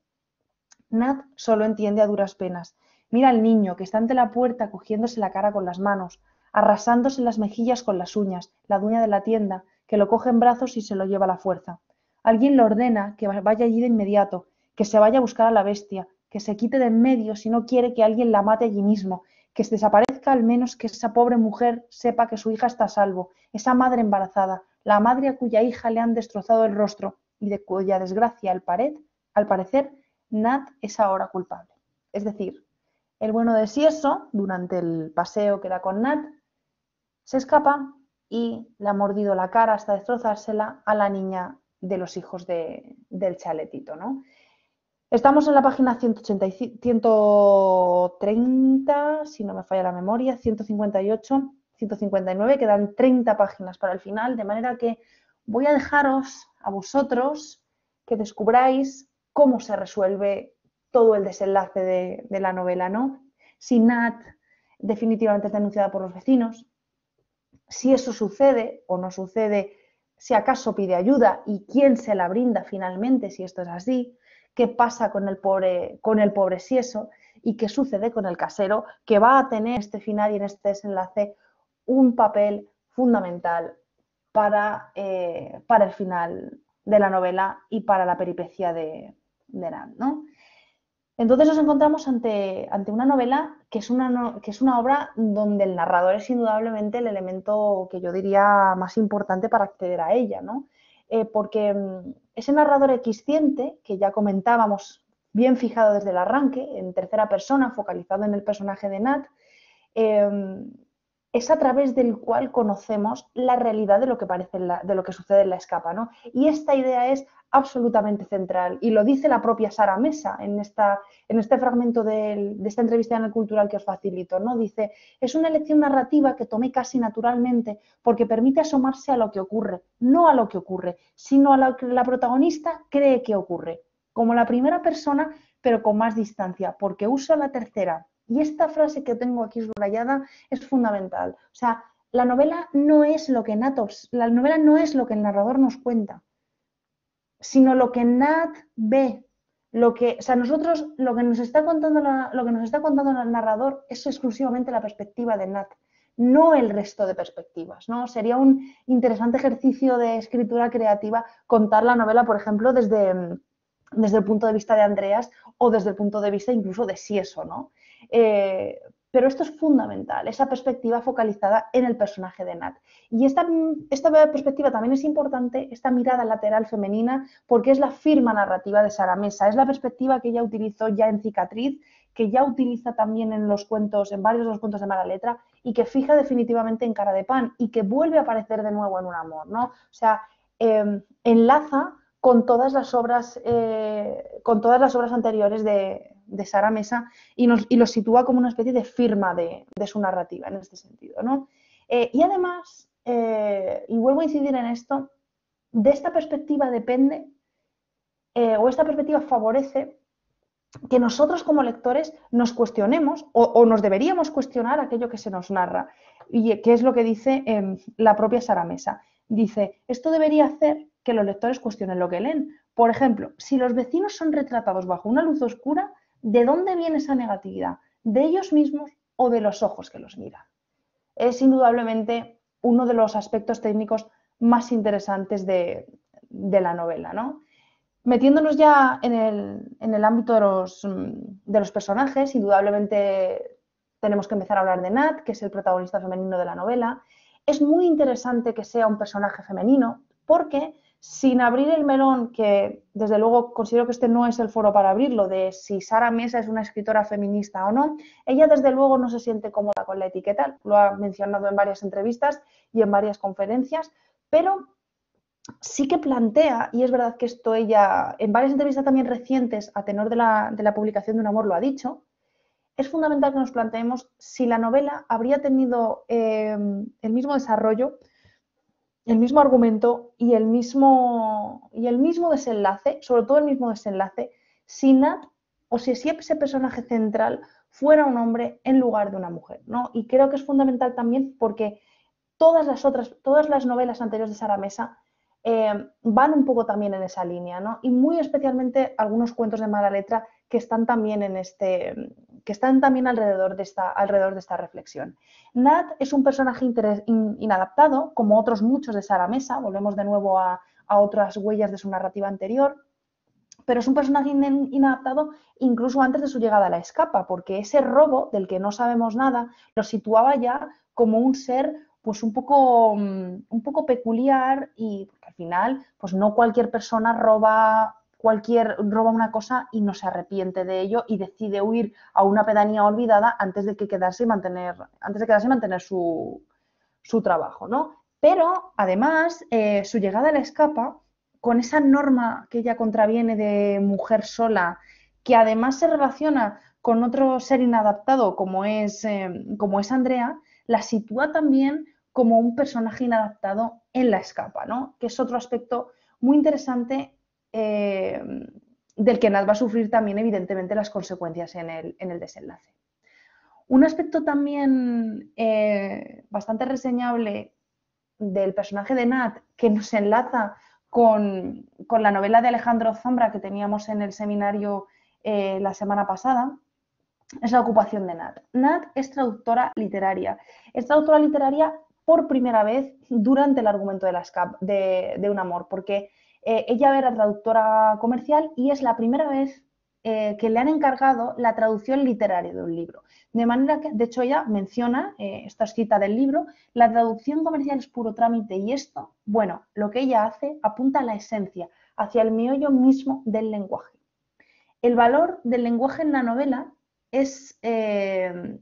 Nat solo entiende a duras penas. Mira al niño, que está ante la puerta cogiéndose la cara con las manos, arrasándose las mejillas con las uñas, la dueña de la tienda, que lo coge en brazos y se lo lleva a la fuerza. Alguien le ordena que vaya allí de inmediato, que se vaya a buscar a la bestia, que se quite de en medio si no quiere que alguien la mate allí mismo, que se desaparezca, al menos que esa pobre mujer sepa que su hija está a salvo, esa madre embarazada, la madre a cuya hija le han destrozado el rostro y de cuya desgracia, al parecer, Nat es ahora culpable. Es decir, el bueno de Sieso, durante el paseo que da con Nat, se escapa y le ha mordido la cara hasta destrozársela a la niña de los hijos del chaletito, ¿no? Estamos en la página 130, si no me falla la memoria, 158, 159, quedan 30 páginas para el final, de manera que voy a dejaros a vosotros que descubráis cómo se resuelve todo el desenlace de la novela, ¿no? Si Nat definitivamente es denunciada por los vecinos, si eso sucede o no sucede, si acaso pide ayuda y quién se la brinda finalmente si esto es así, qué pasa con el pobre Sieso y qué sucede con el casero, que va a tener en este final y en este desenlace un papel fundamental para el final de la novela y para la peripecia de Nat, ¿no? Entonces nos encontramos ante una novela que es una obra donde el narrador es indudablemente el elemento que yo diría más importante para acceder a ella, ¿no? Porque ese narrador equisciente, que ya comentábamos, bien fijado desde el arranque, en tercera persona, focalizado en el personaje de Nat, es a través del cual conocemos la realidad de lo que sucede en la Escapa, ¿no? Y esta idea es absolutamente central, y lo dice la propia Sara Mesa en este fragmento de esta entrevista en el Cultural que os facilito, ¿no? Dice, es una elección narrativa que tomé casi naturalmente porque permite asomarse a lo que ocurre, no a lo que ocurre, sino a lo que la protagonista cree que ocurre, como la primera persona, pero con más distancia, porque usa la tercera. Y esta frase que tengo aquí subrayada es fundamental. O sea, la novela no es lo que la novela no es lo que el narrador nos cuenta, sino lo que Nat ve. O sea, nosotros lo que nos está contando el narrador es exclusivamente la perspectiva de Nat, no el resto de perspectivas, ¿no? Sería un interesante ejercicio de escritura creativa contar la novela, por ejemplo, desde el punto de vista de Andreas o desde el punto de vista incluso de Sieso, ¿no? Pero esto es fundamental, esa perspectiva focalizada en el personaje de Nat. Y esta perspectiva también es importante, esta mirada lateral femenina, porque es la firma narrativa de Sara Mesa, es la perspectiva que ella utilizó ya en Cicatriz, que ya utiliza también en los cuentos, en varios de los cuentos de Mala Letra, y que fija definitivamente en Cara de Pan, y que vuelve a aparecer de nuevo en Un amor, ¿no? O sea, enlaza con todas las obras anteriores de Sara Mesa y lo sitúa como una especie de firma de su narrativa en este sentido, ¿no? Y además, y vuelvo a incidir en esto, de esta perspectiva depende, o esta perspectiva favorece que nosotros como lectores nos cuestionemos o nos deberíamos cuestionar aquello que se nos narra. Y que es lo que dice la propia Sara Mesa. Dice, esto debería hacer que los lectores cuestionen lo que leen. Por ejemplo, si los vecinos son retratados bajo una luz oscura, ¿de dónde viene esa negatividad? ¿De ellos mismos o de los ojos que los miran? Es indudablemente uno de los aspectos técnicos más interesantes de la novela, ¿no? Metiéndonos ya en el ámbito de los personajes, indudablemente tenemos que empezar a hablar de Nat, que es el protagonista femenino de la novela. Es muy interesante que sea un personaje femenino, porque sin abrir el melón, que desde luego considero que este no es el foro para abrirlo, de si Sara Mesa es una escritora feminista o no, ella desde luego no se siente cómoda con la etiqueta, lo ha mencionado en varias entrevistas y en varias conferencias, pero sí que plantea, y es verdad que esto ella en varias entrevistas también recientes a tenor de la publicación de Un amor lo ha dicho, es fundamental que nos planteemos si la novela habría tenido el mismo desarrollo, el mismo argumento y el mismo desenlace, sobre todo el mismo desenlace, si Nat o si ese personaje central fuera un hombre en lugar de una mujer, ¿no? Y creo que es fundamental también porque todas las novelas anteriores de Sara Mesa van un poco también en esa línea, ¿no? Y muy especialmente algunos cuentos de Mala Letra que están también alrededor de esta reflexión. Nat es un personaje inadaptado, como otros muchos de Sara Mesa, volvemos de nuevo a otras huellas de su narrativa anterior, pero es un personaje inadaptado incluso antes de su llegada a la escapa, porque ese robo del que no sabemos nada lo situaba ya como un ser pues un poco peculiar y porque al final pues no cualquier persona roba una cosa y no se arrepiente de ello y decide huir a una pedanía olvidada antes de quedarse y mantener su trabajo, ¿no? Pero además su llegada a la escapa, con esa norma que ella contraviene de mujer sola, que además se relaciona con otro ser inadaptado como es Andrea, la sitúa también como un personaje inadaptado en la escapa, ¿no? Que es otro aspecto muy interesante del que Nat va a sufrir también evidentemente las consecuencias en el desenlace. Un aspecto también bastante reseñable del personaje de Nat, que nos enlaza con la novela de Alejandro Zambra que teníamos en el seminario la semana pasada, es la ocupación de Nat. Nat es traductora literaria. Es traductora literaria por primera vez durante el argumento de Un amor, porque ella era traductora comercial y es la primera vez que le han encargado la traducción literaria de un libro. De manera que, de hecho, ella menciona, esta es cita del libro, la traducción comercial es puro trámite y esto, bueno, lo que ella hace apunta a la esencia, hacia el meollo mismo del lenguaje. El valor del lenguaje en la novela es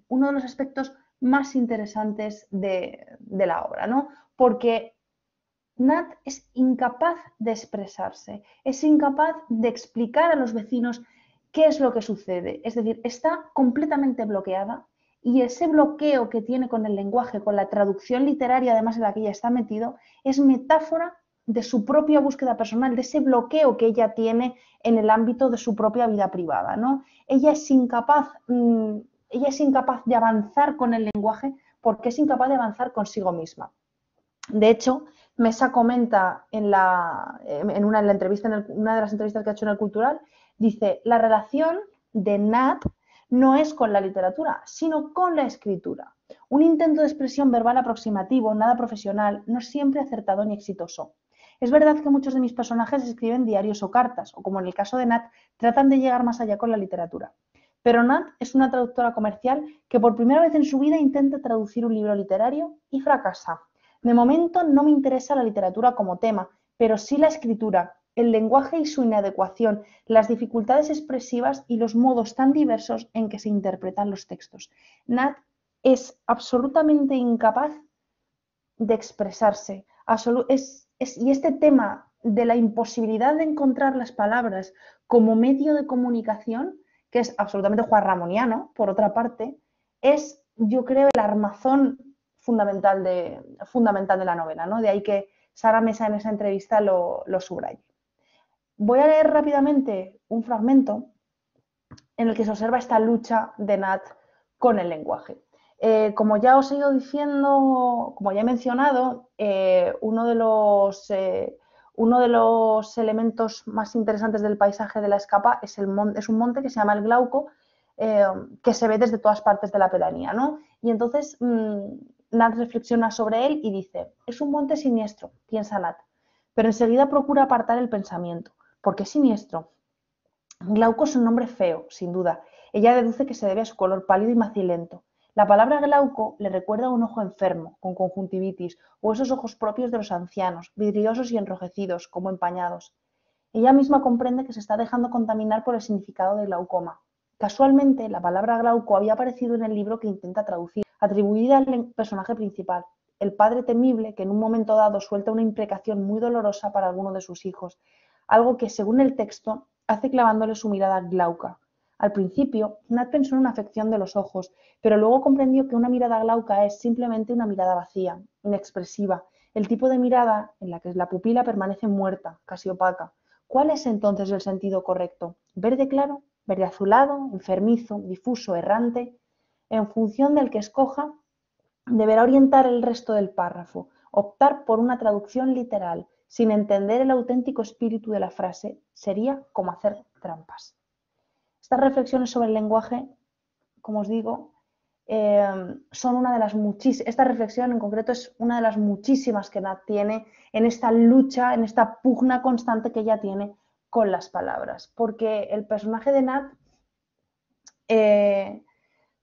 uno de los aspectos más interesantes de la obra, ¿no? Porque Nat es incapaz de expresarse, es incapaz de explicar a los vecinos qué es lo que sucede. Es decir, está completamente bloqueada y ese bloqueo que tiene con el lenguaje, con la traducción literaria además en la que ella está metido, es metáfora de su propia búsqueda personal, de ese bloqueo que ella tiene en el ámbito de su propia vida privada, ¿no? Ella es incapaz de avanzar con el lenguaje porque es incapaz de avanzar consigo misma. De hecho, Mesa comenta en una de las entrevistas que ha hecho en el Cultural, dice, la relación de Nat no es con la literatura, sino con la escritura. Un intento de expresión verbal aproximativo, nada profesional, no siempre acertado ni exitoso. Es verdad que muchos de mis personajes escriben diarios o cartas, o como en el caso de Nat, tratan de llegar más allá con la literatura. Pero Nat es una traductora comercial que por primera vez en su vida intenta traducir un libro literario y fracasa. De momento no me interesa la literatura como tema, pero sí la escritura, el lenguaje y su inadecuación, las dificultades expresivas y los modos tan diversos en que se interpretan los textos. Nat es absolutamente incapaz de expresarse. Y este tema de la imposibilidad de encontrar las palabras como medio de comunicación, que es absolutamente juanramoniano, por otra parte, es, yo creo, el armazón fundamental de la novela, ¿no? De ahí que Sara Mesa en esa entrevista lo subraye. Voy a leer rápidamente un fragmento en el que se observa esta lucha de Nat con el lenguaje. Como ya os he ido diciendo, como ya he mencionado, uno de los elementos más interesantes del paisaje de la Escapa es un monte que se llama el Glauco, que se ve desde todas partes de la pedanía, ¿no? Y entonces Nat reflexiona sobre él y dice, es un monte siniestro, piensa Nat, pero enseguida procura apartar el pensamiento. ¿Por qué siniestro? Glauco es un nombre feo, sin duda. Ella deduce que se debe a su color pálido y macilento. La palabra glauco le recuerda a un ojo enfermo, con conjuntivitis, o esos ojos propios de los ancianos, vidriosos y enrojecidos, como empañados. Ella misma comprende que se está dejando contaminar por el significado de glaucoma. Casualmente, la palabra glauco había aparecido en el libro que intenta traducir, atribuida al personaje principal, el padre temible que en un momento dado suelta una imprecación muy dolorosa para alguno de sus hijos, algo que, según el texto, hace clavándole su mirada glauca. Al principio, Nat pensó en una afección de los ojos, pero luego comprendió que una mirada glauca es simplemente una mirada vacía, inexpresiva, el tipo de mirada en la que la pupila permanece muerta, casi opaca. ¿Cuál es entonces el sentido correcto? ¿Verde claro? ¿Verde azulado? ¿Enfermizo? ¿Difuso? ¿Errante? En función del que escoja, deberá orientar el resto del párrafo, optar por una traducción literal, sin entender el auténtico espíritu de la frase, sería como hacer trampas. Estas reflexiones sobre el lenguaje, como os digo, son una de las muchísimas, esta reflexión en concreto es una de las muchísimas que Nat tiene en esta lucha, en esta pugna constante que ella tiene con las palabras, porque el personaje de Nat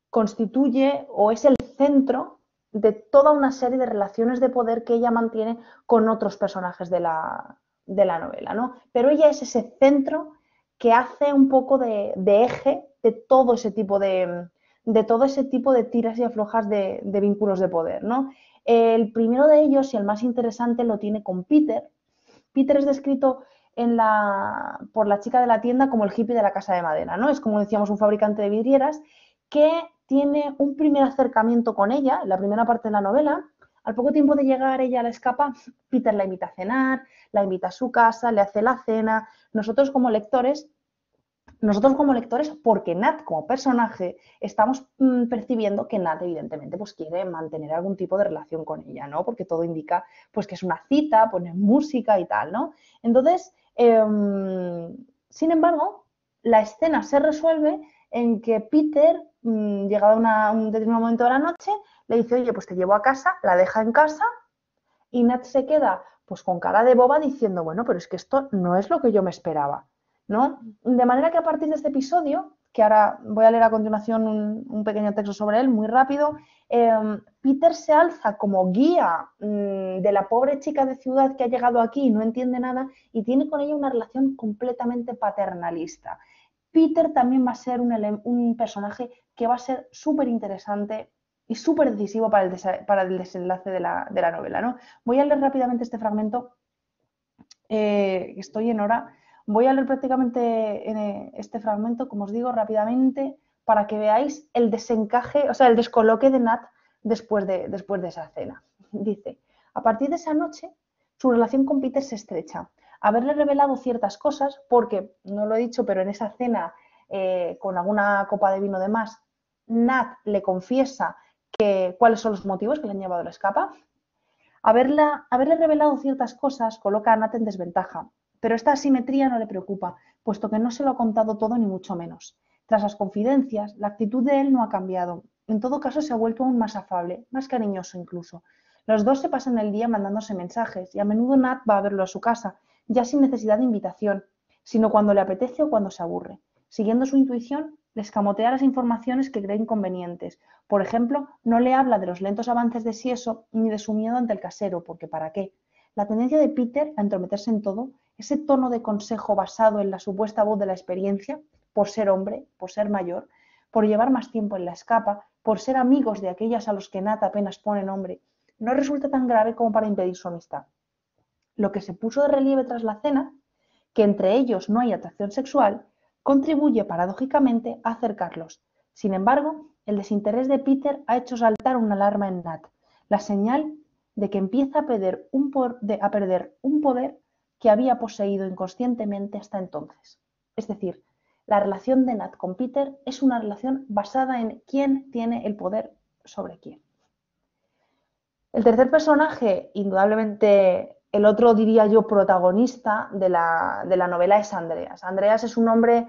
constituye o es el centro de toda una serie de relaciones de poder que ella mantiene con otros personajes de la novela, ¿no? Pero ella es ese centro que hace un poco de eje de todo ese tipo de tiras y aflojas de vínculos de poder, ¿no? El primero de ellos y el más interesante lo tiene con Peter. Peter es descrito por la chica de la tienda como el hippie de la casa de madera, ¿no? Es como decíamos un fabricante de vidrieras que tiene un primer acercamiento con ella, en la primera parte de la novela. Al poco tiempo de llegar ella a la Escapa, Peter la invita a cenar, la invita a su casa, le hace la cena. Nosotros como lectores, porque Nat como personaje, estamos percibiendo que Nat evidentemente pues quiere mantener algún tipo de relación con ella, ¿no? Porque todo indica pues que es una cita, poner música y tal, ¿no? Entonces, sin embargo, la escena se resuelve en que Peter, llegado a un determinado momento de la noche, le dice, oye, pues te llevo a casa, la deja en casa y Nat se queda pues con cara de boba diciendo, bueno, pero es que esto no es lo que yo me esperaba, ¿no? De manera que a partir de este episodio, que ahora voy a leer a continuación un pequeño texto sobre él, muy rápido, Peter se alza como guía de la pobre chica de ciudad que ha llegado aquí y no entiende nada y tiene con ella una relación completamente paternalista. Peter también va a ser un personaje que va a ser súper interesante y súper decisivo para el desenlace de la novela, ¿no? Voy a leer rápidamente este fragmento, estoy en hora. Voy a leer prácticamente este fragmento, como os digo, rápidamente, para que veáis el desencaje, o sea, el descoloque de Nat después de esa cena. Dice, a partir de esa noche, su relación con Peter se estrecha. Haberle revelado ciertas cosas, porque, no lo he dicho, pero en esa cena con alguna copa de vino de más, Nat le confiesa cuáles son los motivos que le han llevado a la escapa. Haberle revelado ciertas cosas coloca a Nat en desventaja, pero esta asimetría no le preocupa, puesto que no se lo ha contado todo ni mucho menos. Tras las confidencias, la actitud de él no ha cambiado. En todo caso, se ha vuelto aún más afable, más cariñoso incluso. Los dos se pasan el día mandándose mensajes y a menudo Nat va a verlo a su casa, ya sin necesidad de invitación, sino cuando le apetece o cuando se aburre. Siguiendo su intuición, le escamotea las informaciones que cree inconvenientes. Por ejemplo, no le habla de los lentos avances de Sieso ni de su miedo ante el casero, porque ¿para qué? La tendencia de Peter a entrometerse en todo, ese tono de consejo basado en la supuesta voz de la experiencia, por ser hombre, por ser mayor, por llevar más tiempo en la escapa, por ser amigos de aquellas a los que Nat apenas pone nombre, no resulta tan grave como para impedir su amistad. Lo que se puso de relieve tras la cena, que entre ellos no hay atracción sexual, contribuye paradójicamente a acercarlos. Sin embargo, el desinterés de Peter ha hecho saltar una alarma en Nat, la señal de que empieza a perder un poder que había poseído inconscientemente hasta entonces. Es decir, la relación de Nat con Peter es una relación basada en quién tiene el poder sobre quién. El tercer personaje, indudablemente el otro, diría yo, protagonista de la novela es Andreas. Andreas es un hombre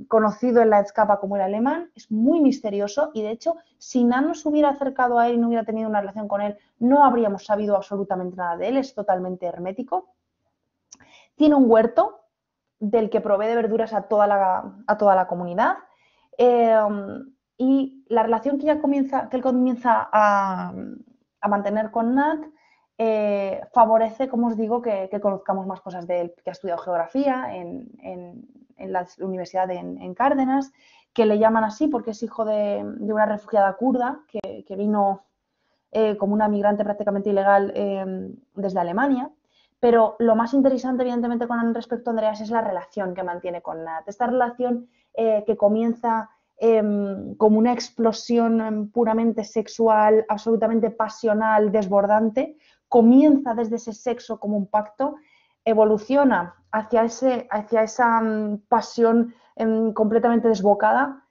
conocido en la escapa como el alemán, es muy misterioso y de hecho, si Nan nos hubiera acercado a él y no hubiera tenido una relación con él, no habríamos sabido absolutamente nada de él, es totalmente hermético. Tiene un huerto del que provee de verduras a toda la comunidad y la relación que él comienza a mantener con Nat favorece, como os digo, que conozcamos más cosas de él, que ha estudiado geografía en la universidad en Cárdenas, que le llaman así porque es hijo de una refugiada kurda que vino como una migrante prácticamente ilegal desde Alemania. Pero lo más interesante, evidentemente, con respecto a Andreas es la relación que mantiene con Nat. Esta relación que comienza como una explosión puramente sexual, absolutamente pasional, desbordante, comienza desde ese sexo como un pacto, evoluciona hacia esa pasión completamente desbocada,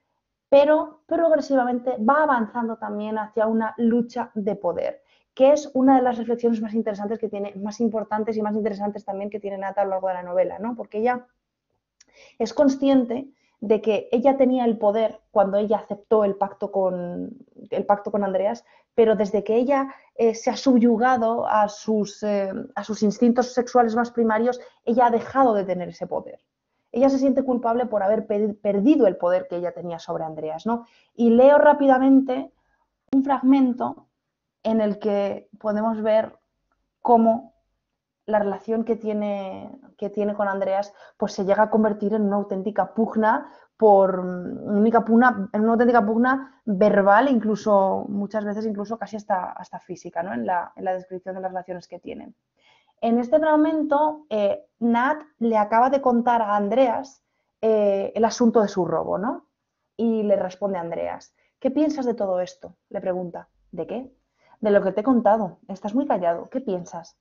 pero progresivamente va avanzando también hacia una lucha de poder, que es una de las reflexiones más interesantes que tiene, más importantes y más interesantes también que tiene Nat a lo largo de la novela, ¿no? Porque ella es consciente de que ella tenía el poder cuando ella aceptó el pacto con Andreas, pero desde que ella se ha subyugado a sus instintos sexuales más primarios, ella ha dejado de tener ese poder. Ella se siente culpable por haber perdido el poder que ella tenía sobre Andreas, ¿no? Y leo rápidamente un fragmento en el que podemos ver cómo la relación que tiene con Andreas pues se llega a convertir en una auténtica pugna en una auténtica pugna verbal, incluso muchas veces incluso casi hasta física, ¿no? en la descripción de las relaciones que tienen. En este momento, Nat le acaba de contar a Andreas el asunto de su robo, ¿no? Y le responde a Andreas, ¿qué piensas de todo esto? Le pregunta, ¿de qué? De lo que te he contado. Estás muy callado. ¿Qué piensas?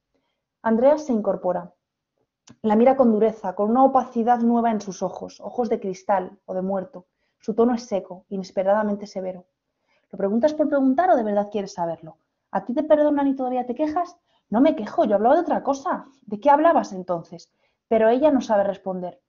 Andreas se incorpora. La mira con dureza, con una opacidad nueva en sus ojos, ojos de cristal o de muerto. Su tono es seco, inesperadamente severo. ¿Lo preguntas por preguntar o de verdad quieres saberlo? ¿A ti te perdonan y todavía te quejas? No me quejo, yo hablaba de otra cosa. ¿De qué hablabas entonces? Pero ella no sabe responder.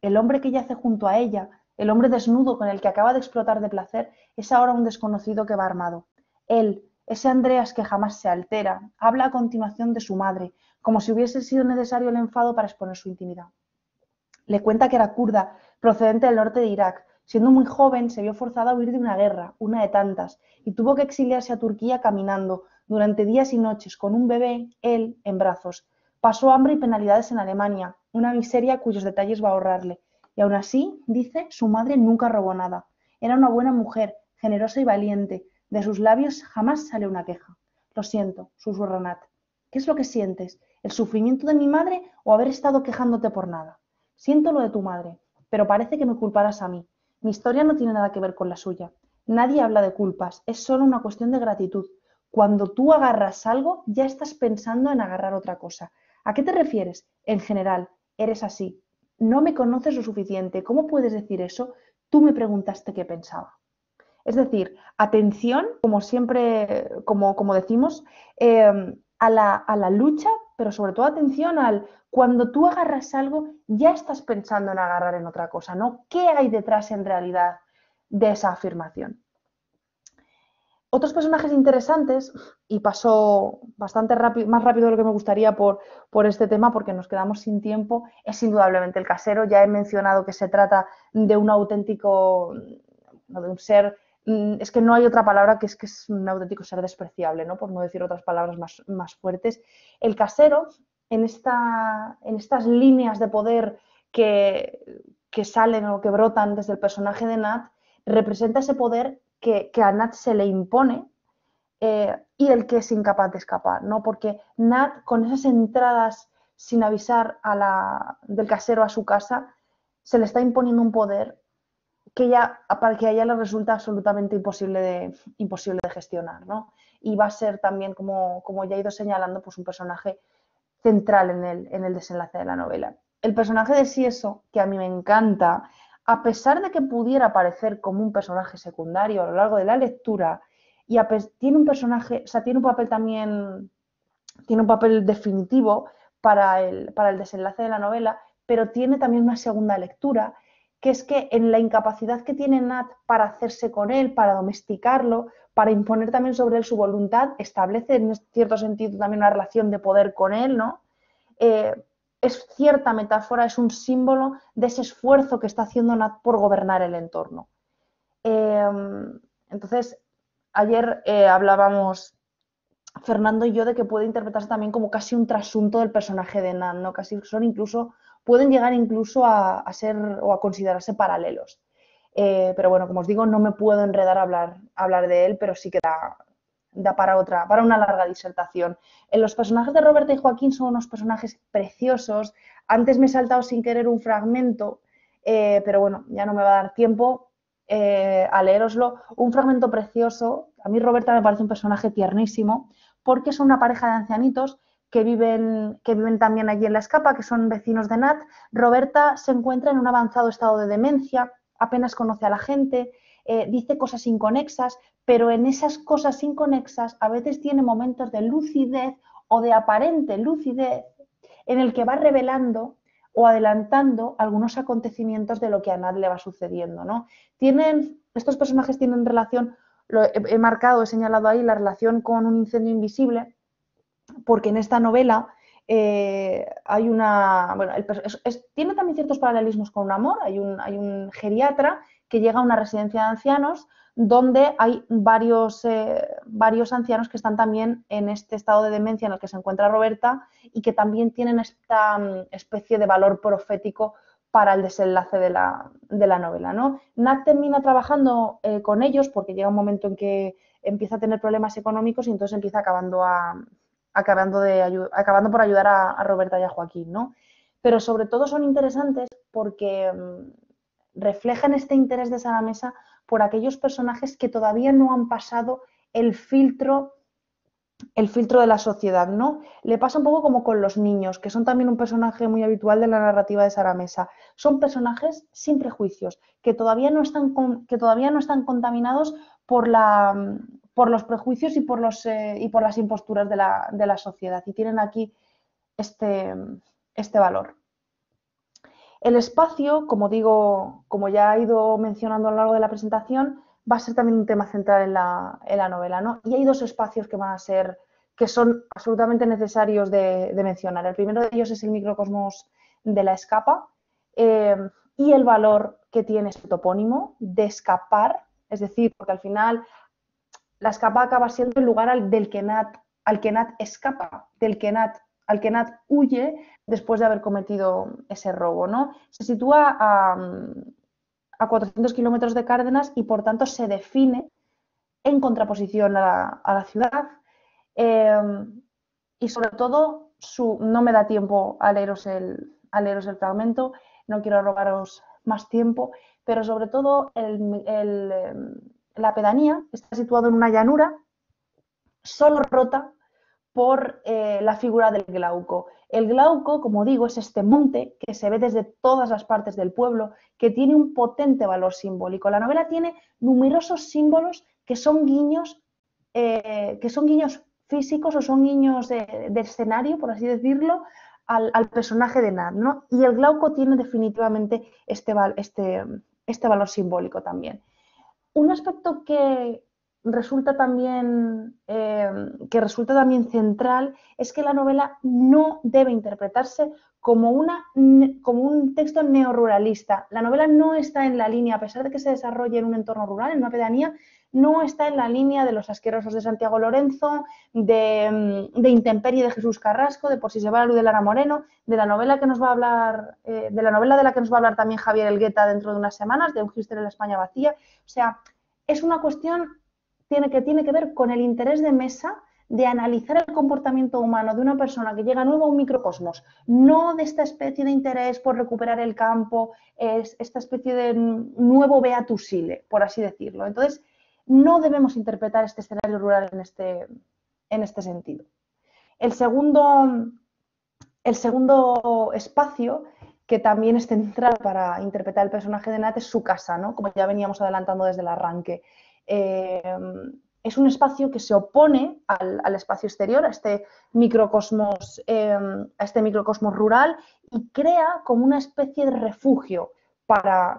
El hombre que yace junto a ella, el hombre desnudo con el que acaba de explotar de placer, es ahora un desconocido que va armado. Él, ese Andreas que jamás se altera, habla a continuación de su madre, como si hubiese sido necesario el enfado para exponer su intimidad. Le cuenta que era kurda, procedente del norte de Irak. Siendo muy joven, se vio forzada a huir de una guerra, una de tantas, y tuvo que exiliarse a Turquía caminando, durante días y noches, con un bebé, él, en brazos. Pasó hambre y penalidades en Alemania, una miseria cuyos detalles va a ahorrarle. Y aún así, dice, su madre nunca robó nada. Era una buena mujer, generosa y valiente. De sus labios jamás sale una queja. Lo siento, susurra Nat. ¿Qué es lo que sientes? ¿El sufrimiento de mi madre o haber estado quejándote por nada? Siento lo de tu madre, pero parece que me culparás a mí. Mi historia no tiene nada que ver con la suya. Nadie habla de culpas, es solo una cuestión de gratitud. cuando tú agarras algo, ya estás pensando en agarrar otra cosa. ¿A qué te refieres? En general, eres así. No me conoces lo suficiente. ¿Cómo puedes decir eso? Tú me preguntaste qué pensaba. Es decir, atención, como siempre, como decimos, a la lucha, pero sobre todo atención al cuando tú agarras algo, ya estás pensando en agarrar en otra cosa, ¿no? ¿Qué hay detrás en realidad de esa afirmación? Otros personajes interesantes, y pasó bastante rápido, más rápido de lo que me gustaría por este tema, porque nos quedamos sin tiempo, es indudablemente el casero. Ya he mencionado que se trata de un auténtico, no, de un ser, es que no hay otra palabra, que es un auténtico ser despreciable, ¿no? Por no decir otras palabras más fuertes. El casero, en estas líneas de poder que salen o que brotan desde el personaje de Nat, representa ese poder que a Nat se le impone y del que es incapaz de escapar, ¿no? Porque Nat, con esas entradas sin avisar del casero a su casa, se le está imponiendo un poder para que a ella le resulta absolutamente imposible de gestionar, ¿no? Y va a ser también, como ya he ido señalando, pues un personaje central en el desenlace de la novela. El personaje de Sieso, que a mí me encanta, a pesar de que pudiera parecer como un personaje secundario a lo largo de la lectura, y tiene un personaje, o sea, tiene un papel también, tiene un papel definitivo para el desenlace de la novela, pero tiene también una segunda lectura, que es que en la incapacidad que tiene Nat para hacerse con él, para domesticarlo, para imponer también sobre él su voluntad, establece en cierto sentido también una relación de poder con él, ¿no? Eh, es cierta metáfora, es un símbolo de ese esfuerzo que está haciendo Nat por gobernar el entorno. Eh, entonces, ayer hablábamos Fernando y yo de que puede interpretarse también como casi un trasunto del personaje de Nat, ¿no? Casi son incluso, pueden llegar incluso a ser o a considerarse paralelos. Pero bueno, como os digo, no me puedo enredar a hablar de él, pero sí que da para una larga disertación. Los personajes de Roberta y Joaquín son unos personajes preciosos. Antes me he saltado sin querer un fragmento, pero bueno, ya no me va a dar tiempo a leeroslo. Un fragmento precioso. A mí Roberta me parece un personaje tiernísimo, porque son una pareja de ancianitos que viven también allí en La Escapa, que son vecinos de Nat. Roberta se encuentra en un avanzado estado de demencia, apenas conoce a la gente, dice cosas inconexas, pero en esas cosas inconexas a veces tiene momentos de lucidez o de aparente lucidez en el que va revelando o adelantando algunos acontecimientos de lo que a Nat le va sucediendo, ¿no? Estos personajes tienen relación, lo he marcado, he señalado ahí la relación con Un incendio invisible, porque en esta novela hay una... Bueno, tiene también ciertos paralelismos con Un amor. Hay un geriatra que llega a una residencia de ancianos donde hay varios ancianos que están también en este estado de demencia en el que se encuentra Roberta y que también tienen esta especie de valor profético para el desenlace de la novela, ¿no? Nat termina trabajando con ellos porque llega un momento en que empieza a tener problemas económicos y entonces empieza acabando por ayudar a Roberta y a Joaquín, ¿no? Pero sobre todo son interesantes porque reflejan este interés de Sara Mesa por aquellos personajes que todavía no han pasado el filtro de la sociedad, ¿no? Le pasa un poco como con los niños, que son también un personaje muy habitual de la narrativa de Sara Mesa. Son personajes sin prejuicios, que todavía no están contaminados por los prejuicios y por las imposturas de la sociedad, y tienen aquí este valor. El espacio, como digo, como ya he ido mencionando a lo largo de la presentación, va a ser también un tema central en la novela, ¿no? Y hay dos espacios que son absolutamente necesarios de mencionar. El primero de ellos es el microcosmos de La Escapa y el valor que tiene este topónimo de escapar, es decir, porque al final La Escapa acaba siendo el lugar al que Nat escapa, al que Nat huye después de haber cometido ese robo, ¿no? Se sitúa a 400 kilómetros de Cárdenas y por tanto se define en contraposición a la ciudad. Y sobre todo, no me da tiempo a leeros el fragmento, no quiero robaros más tiempo, pero sobre todo la pedanía está situado en una llanura solo rota por la figura del Glauco. El Glauco, como digo, es este monte que se ve desde todas las partes del pueblo, que tiene un potente valor simbólico. La novela tiene numerosos símbolos que son guiños físicos o son guiños de escenario, por así decirlo, al personaje de Nat, ¿no? Y el Glauco tiene definitivamente este valor simbólico también. Un aspecto que resulta también central es que la novela no debe interpretarse como un texto neoruralista. La novela no está en la línea, a pesar de que se desarrolle en un entorno rural, en una pedanía, no está en la línea de Los asquerosos de Santiago Lorenzo, de Intemperie de Jesús Carrasco, de Por si se va la luz de Lara Moreno, de la novela que nos va a hablar, de la novela de la que nos va a hablar también Javier Elgueta dentro de unas semanas, de Un Gister en la España vacía. O sea, es una cuestión que tiene que ver con el interés de mesa de analizar el comportamiento humano de una persona que llega nuevo a un microcosmos, no de esta especie de interés por recuperar el campo, esta especie de nuevo Beatus Sile, por así decirlo. Entonces, no debemos interpretar este escenario rural en este sentido. El segundo espacio que también es central para interpretar el personaje de Nat es su casa, ¿no? Como ya veníamos adelantando desde el arranque. Es un espacio que se opone al espacio exterior, a este microcosmos rural, y crea como una especie de refugio para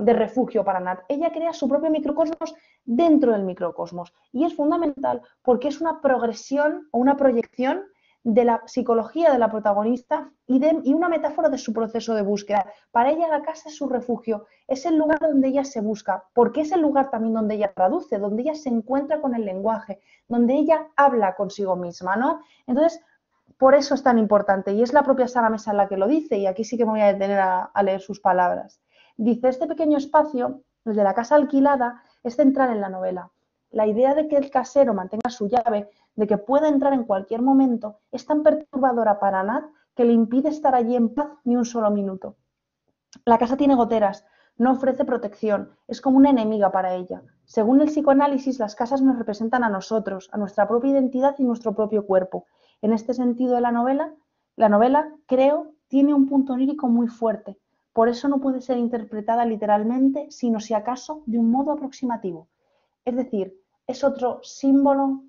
Nat. Ella crea su propio microcosmos dentro del microcosmos, y es fundamental porque es una progresión o una proyección de la psicología de la protagonista y una metáfora de su proceso de búsqueda. Para ella la casa es su refugio, es el lugar donde ella se busca, porque es el lugar también donde ella traduce, donde ella se encuentra con el lenguaje, donde ella habla consigo misma, ¿no? Entonces, por eso es tan importante, y es la propia Sara Mesa la que lo dice, y aquí sí que me voy a detener a leer sus palabras. Dice, este pequeño espacio, el de la casa alquilada, es central en la novela. La idea de que el casero mantenga su llave, de que pueda entrar en cualquier momento, es tan perturbadora para Nat que le impide estar allí en paz ni un solo minuto. La casa tiene goteras, no ofrece protección, es como una enemiga para ella. Según el psicoanálisis, las casas nos representan a nosotros, a nuestra propia identidad y nuestro propio cuerpo. En este sentido de la novela, creo, tiene un punto onírico muy fuerte. Por eso no puede ser interpretada literalmente, sino si acaso de un modo aproximativo. Es decir, es otro símbolo,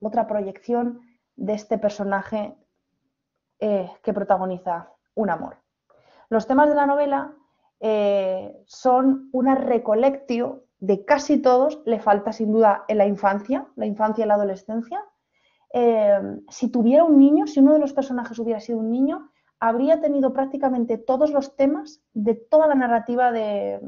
otra proyección de este personaje que protagoniza un amor. Los temas de la novela son una recolectio de casi todos, le falta sin duda en la infancia y la adolescencia. Si tuviera un niño, si uno de los personajes hubiera sido un niño, habría tenido prácticamente todos los temas de toda la narrativa de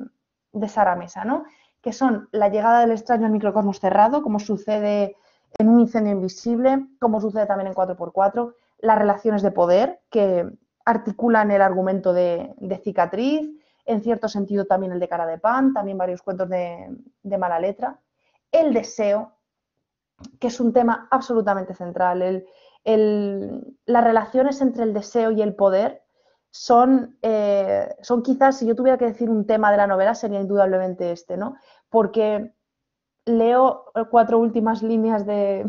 Sara Mesa, ¿no? Que son la llegada del extraño al microcosmos cerrado, como sucede en Un incendio invisible, como sucede también en 4x4, las relaciones de poder que articulan el argumento de Cicatriz, en cierto sentido también el de Cara de Pan, también varios cuentos de Mala Letra, el deseo, que es un tema absolutamente central. Las relaciones entre el deseo y el poder son quizás, si yo tuviera que decir un tema de la novela, sería indudablemente este, ¿no? Porque leo las cuatro últimas líneas de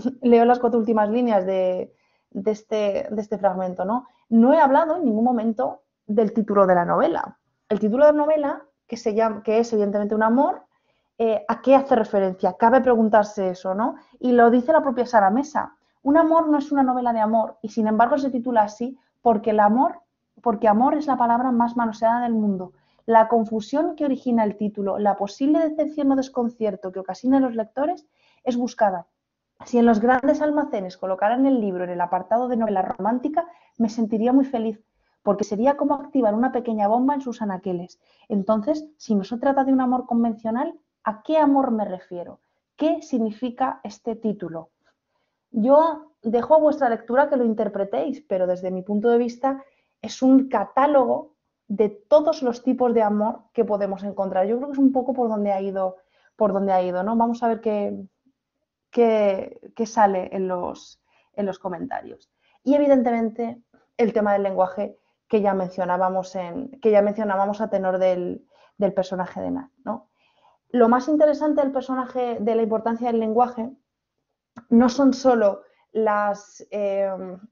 este fragmento, ¿no? No he hablado en ningún momento del título de la novela. El título de la novela, que es evidentemente un amor, ¿a qué hace referencia? Cabe preguntarse eso, ¿no? Y lo dice la propia Sara Mesa. Un amor no es una novela de amor, y sin embargo se titula así porque amor es la palabra más manoseada del mundo. La confusión que origina el título, la posible decepción o desconcierto que ocasiona a los lectores es buscada. Si en los grandes almacenes colocaran el libro en el apartado de novela romántica, me sentiría muy feliz, porque sería como activar una pequeña bomba en sus anaqueles. Entonces, si no se trata de un amor convencional, ¿a qué amor me refiero? ¿Qué significa este título? Yo dejo a vuestra lectura que lo interpretéis, pero desde mi punto de vista es un catálogo de todos los tipos de amor que podemos encontrar. Yo creo que es un poco por donde ha ido, ¿no? Vamos a ver qué sale en los comentarios. Y evidentemente el tema del lenguaje que ya mencionábamos a tenor del personaje de Nat, ¿no? Lo más interesante del personaje, de la importancia del lenguaje, no son solo las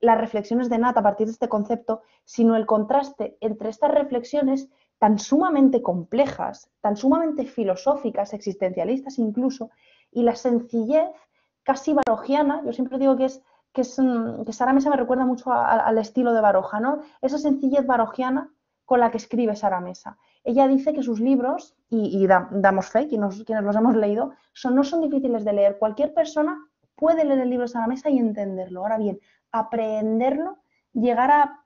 reflexiones de Nat a partir de este concepto, sino el contraste entre estas reflexiones tan sumamente complejas, tan sumamente filosóficas, existencialistas incluso, y la sencillez casi barogiana. Yo siempre digo que Sara Mesa me recuerda mucho al estilo de Baroja, ¿no? Esa sencillez barogiana con la que escribe Sara Mesa. Ella dice que sus libros, y damos fe, quienes los hemos leído, no son difíciles de leer. Cualquier persona puede leer el libro de Sara Mesa y entenderlo. Ahora bien, aprenderlo, llegar a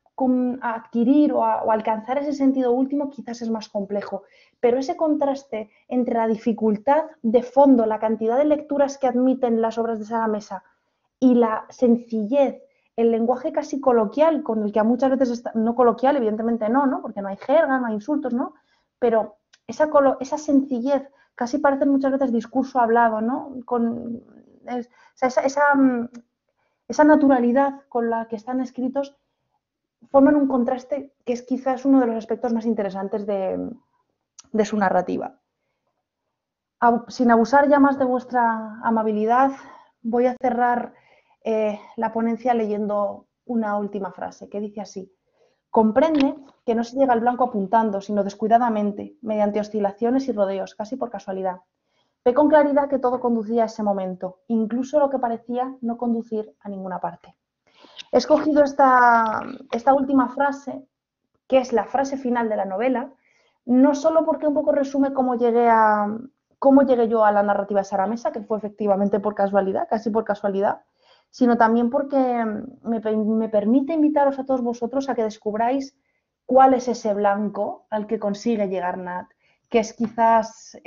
adquirir o alcanzar ese sentido último quizás es más complejo, pero ese contraste entre la dificultad de fondo, la cantidad de lecturas que admiten las obras de Sara Mesa y la sencillez, el lenguaje casi coloquial, con el que a muchas veces, no coloquial, evidentemente no, porque no hay jerga, no hay insultos, ¿no? Pero esa sencillez casi parece muchas veces discurso hablado, ¿no? Esa naturalidad con la que están escritos forman un contraste que es quizás uno de los aspectos más interesantes de su narrativa. Sin abusar ya más de vuestra amabilidad, voy a cerrar la ponencia leyendo una última frase que dice así: comprende que no se llega al blanco apuntando, sino descuidadamente, mediante oscilaciones y rodeos, casi por casualidad. Ve con claridad que todo conducía a ese momento, incluso lo que parecía no conducir a ninguna parte. He escogido esta última frase, que es la frase final de la novela, no solo porque un poco resume cómo llegué yo a la narrativa de Sara Mesa, que fue efectivamente por casualidad, casi por casualidad, sino también porque me permite invitaros a todos vosotros a que descubráis cuál es ese blanco al que consigue llegar Nat, que es quizás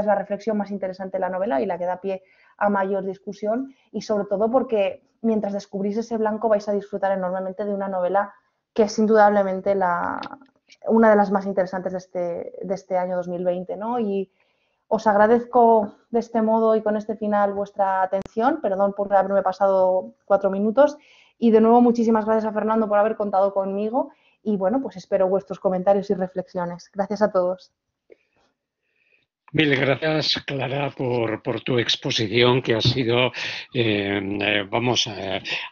la reflexión más interesante de la novela y la que da pie a mayor discusión, y sobre todo porque mientras descubrís ese blanco vais a disfrutar enormemente de una novela que es indudablemente una de las más interesantes de este año 2020, ¿no? Y os agradezco de este modo y con este final vuestra atención. Perdón por haberme pasado 4 minutos. Y de nuevo, muchísimas gracias a Fernando por haber contado conmigo. Y bueno, pues espero vuestros comentarios y reflexiones. Gracias a todos. Mil gracias, Clara, por tu exposición, que ha sido,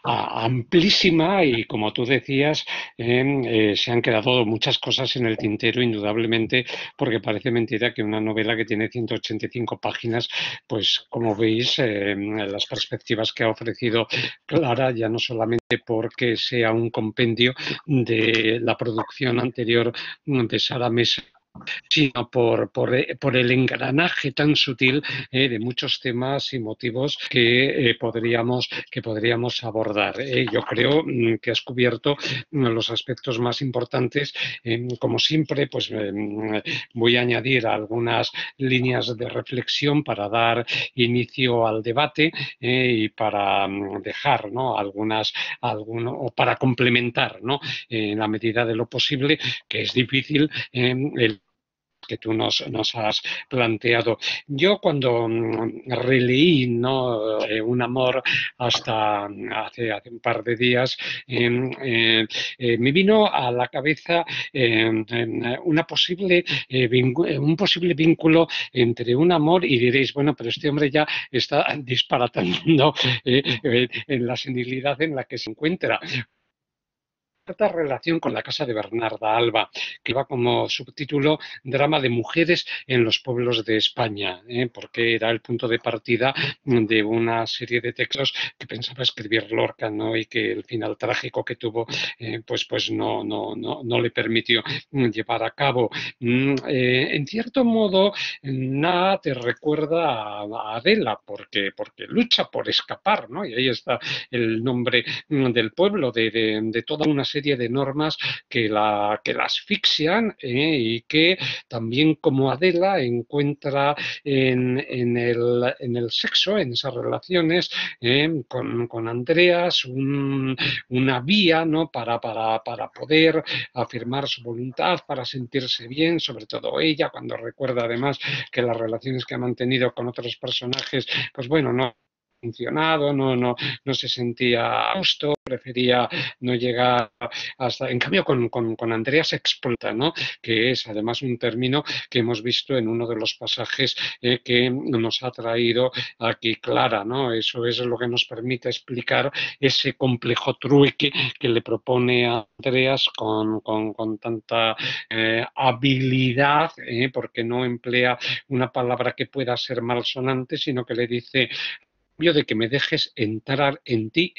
amplísima y, como tú decías, se han quedado muchas cosas en el tintero, indudablemente, porque parece mentira que una novela que tiene 185 páginas, pues, como veis, las perspectivas que ha ofrecido Clara, ya no solamente porque sea un compendio de la producción anterior de Sara Mesa, sino por el engranaje tan sutil de muchos temas y motivos que podríamos abordar. Yo creo que has cubierto los aspectos más importantes. Como siempre, pues voy a añadir algunas líneas de reflexión para dar inicio al debate y para dejar, ¿no?, o para complementar, ¿no?, en la medida de lo posible, que es difícil, el que tú nos has planteado. Yo cuando releí, ¿no?, Un amor hasta hace un par de días, me vino a la cabeza un posible vínculo entre un amor, y diréis, bueno, pero este hombre ya está disparatando en la senilidad en la que se encuentra. Relación con la casa de Bernarda Alba, que va como subtítulo Drama de mujeres en los pueblos de España, porque era el punto de partida de una serie de textos que pensaba escribir Lorca, ¿no?, y que el final trágico que tuvo pues no le permitió llevar a cabo. En cierto modo, nada te recuerda a Adela, porque lucha por escapar, ¿no? Y ahí está el nombre del pueblo, de toda una serie de normas que la asfixian, y que también, como Adela, encuentra en el sexo, en esas relaciones con Andreas, una vía, ¿no?, para poder afirmar su voluntad, para sentirse bien, sobre todo ella, cuando recuerda además que las relaciones que ha mantenido con otros personajes, pues bueno, no funcionado, no se sentía a gusto, prefería no llegar hasta... En cambio, con Andrea se explota, ¿no? Que es además un término que hemos visto en uno de los pasajes que nos ha traído aquí Clara, ¿no? Eso es lo que nos permite explicar ese complejo trueque que le propone a Andreas con tanta habilidad, porque no emplea una palabra que pueda ser malsonante, sino que le dice de que me dejes entrar en ti,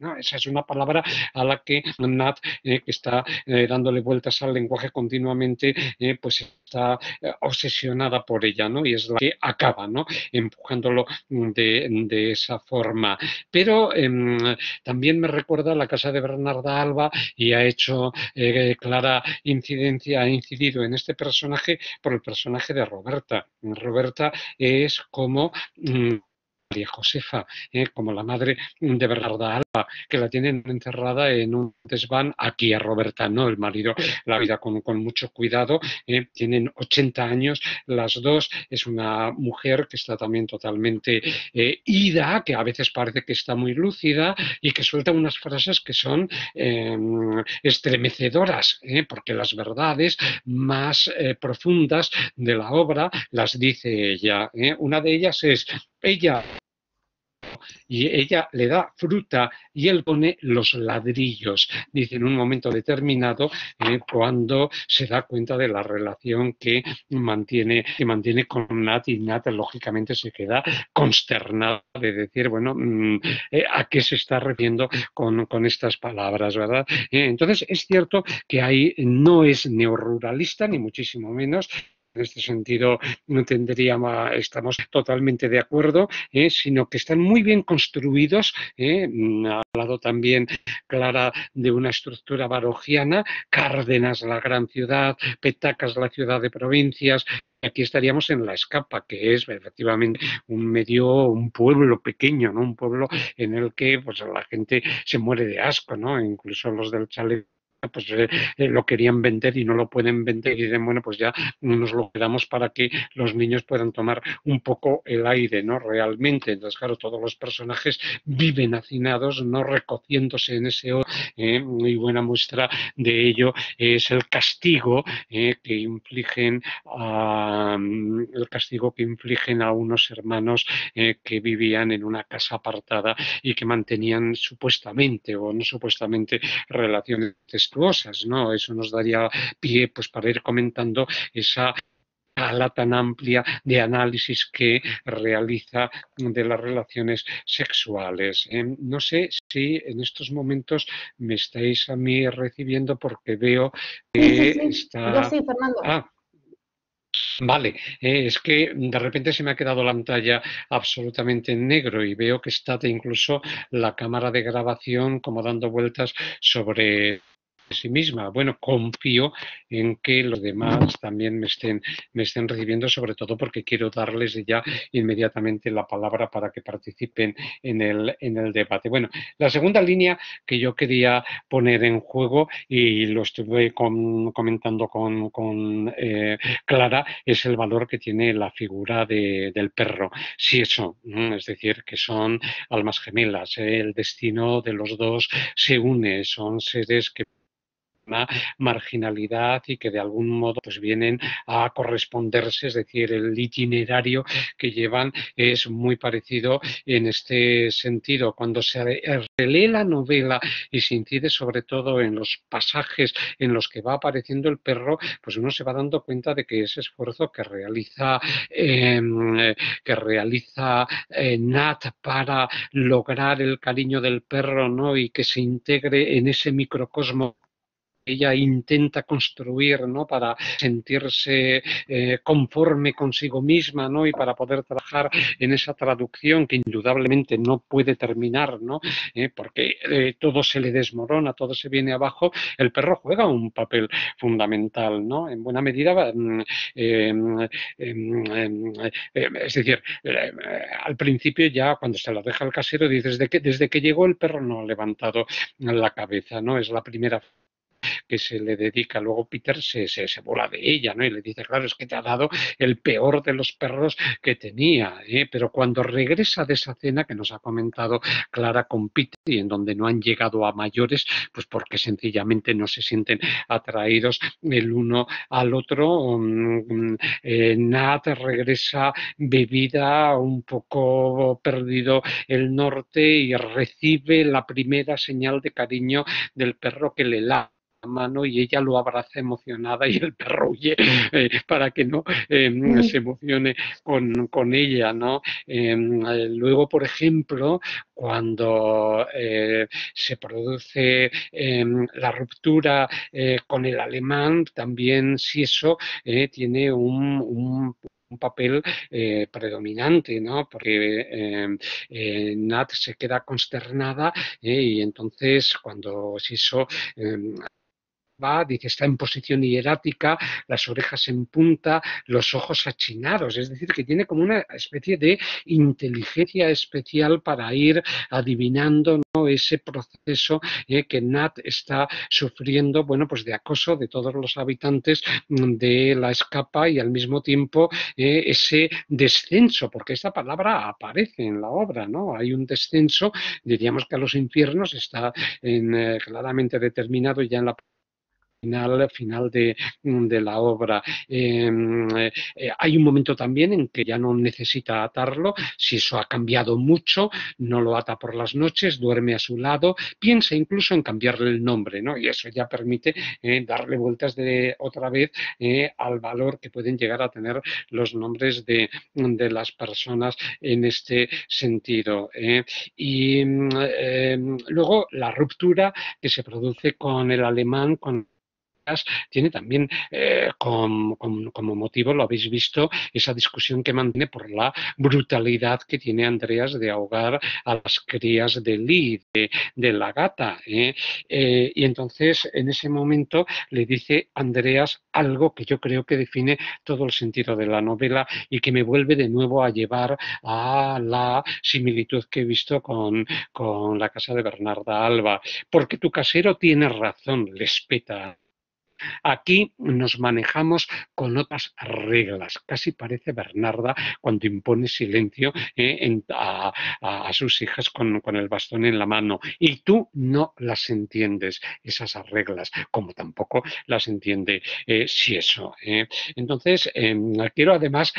¿no? Esa es una palabra a la que Nat, que está dándole vueltas al lenguaje continuamente, pues está obsesionada por ella, ¿no? Y es la que acaba, ¿no? Empujándolo de esa forma. Pero también me recuerda a la casa de Bernarda Alba y ha hecho clara incidencia, ha incidido en este personaje por el personaje de Roberta. Roberta es como... María Josefa, como la madre de Bernarda Alba, que la tienen encerrada en un desván. Aquí a Roberta, no, el marido la vida con mucho cuidado, tienen 80 años las dos, es una mujer que está también totalmente ida, que a veces parece que está muy lúcida y que suelta unas frases que son estremecedoras, porque las verdades más profundas de la obra las dice ella. Una de ellas es, ella y ella le da fruta y él pone los ladrillos, dice en un momento determinado, cuando se da cuenta de la relación que mantiene con Nat, y Nat lógicamente se queda consternada de decir, bueno, ¿a qué se está refiriendo con estas palabras, verdad? Entonces es cierto que ahí no es neoruralista, ni muchísimo menos. En este sentido, no tendríamos, estamos totalmente de acuerdo, sino que están muy bien construidos. Ha hablado también Clara de una estructura barogiana, Cárdenas la gran ciudad, Petacas la ciudad de provincias. Aquí estaríamos en La Escapa, que es efectivamente un pueblo pequeño, ¿no? Un pueblo en el que pues, la gente se muere de asco, ¿no? Incluso los del chalet pues lo querían vender y no lo pueden vender y dicen, bueno, pues ya nos lo quedamos para que los niños puedan tomar un poco el aire, ¿no? Realmente. Entonces, claro, todos los personajes viven hacinados, no recociéndose en ese oro. Muy buena muestra de ello es el castigo que infligen a unos hermanos que vivían en una casa apartada y que mantenían supuestamente o no supuestamente relaciones incestuosas, ¿no? Eso nos daría pie pues para ir comentando esa escala tan amplia de análisis que realiza de las relaciones sexuales. No sé si en estos momentos me estáis a mí recibiendo porque veo Sí, sí, que sí. Yo está... sí, Fernando. Ah, vale, es que de repente se me ha quedado la pantalla absolutamente en negro y veo que está incluso la cámara de grabación como dando vueltas sobre sí misma. Bueno, confío en que los demás también me estén recibiendo, sobre todo porque quiero darles ya inmediatamente la palabra para que participen en el debate. Bueno, la segunda línea que yo quería poner en juego, y lo estuve comentando con Clara, es el valor que tiene la figura del perro. Sí, eso, es decir, que son almas gemelas, el destino de los dos se une, son seres que una marginalidad y que de algún modo pues vienen a corresponderse, es decir, el itinerario que llevan es muy parecido en este sentido. Cuando se relee la novela y se incide sobre todo en los pasajes en los que va apareciendo el perro, pues uno se va dando cuenta de que ese esfuerzo que realiza Nat para lograr el cariño del perro, ¿no? Y que se integre en ese microcosmo ella intenta construir, ¿no? Para sentirse conforme consigo misma, ¿no? Y para poder trabajar en esa traducción que indudablemente no puede terminar, ¿no? Porque todo se le desmorona, todo se viene abajo. El perro juega un papel fundamental, ¿no? En buena medida, eh, es decir, al principio ya cuando se la deja el casero, dices, desde que llegó el perro no ha levantado la cabeza, ¿no? Es la primera que se le dedica. Luego Peter se burla de ella, ¿no? Y le dice, claro, es que te ha dado el peor de los perros que tenía, ¿eh? Pero cuando regresa de esa cena que nos ha comentado Clara con Peter y en donde no han llegado a mayores, pues porque sencillamente no se sienten atraídos el uno al otro. Nat regresa bebida, un poco perdido el norte y recibe la primera señal de cariño del perro que le lame la mano y ella lo abraza emocionada y el perro huye para que no se emocione con ella, ¿no? Luego, por ejemplo, cuando se produce la ruptura con el alemán, también si eso tiene un papel predominante, ¿no? Porque Nat se queda consternada y entonces cuando Siso va, dice, está en posición hierática, las orejas en punta, los ojos achinados, es decir, que tiene como una especie de inteligencia especial para ir adivinando, ¿no?, ese proceso que Nat está sufriendo, bueno, pues de acoso de todos los habitantes de la escapa y al mismo tiempo ese descenso, porque esta palabra aparece en la obra, ¿no? Hay un descenso, diríamos que a los infiernos está claramente determinado ya en la final de la obra. Hay un momento también en que ya no necesita atarlo, si eso ha cambiado mucho, no lo ata por las noches, duerme a su lado, piensa incluso en cambiarle el nombre, ¿no? Y eso ya permite darle vueltas otra vez al valor que pueden llegar a tener los nombres de las personas en este sentido. Y luego la ruptura que se produce con el alemán, con tiene también como motivo, lo habéis visto, esa discusión que mantiene por la brutalidad que tiene Andreas de ahogar a las crías de Lee, de la gata. Y entonces en ese momento le dice Andreas algo que yo creo que define todo el sentido de la novela y que me vuelve de nuevo a llevar a la similitud que he visto con la casa de Bernarda Alba. Porque tu casero tiene razón, le espeta. Aquí nos manejamos con otras reglas. Casi parece Bernarda cuando impone silencio a sus hijas con el bastón en la mano. Y tú no las entiendes, esas reglas, como tampoco las entiende si eso. Entonces, quiero además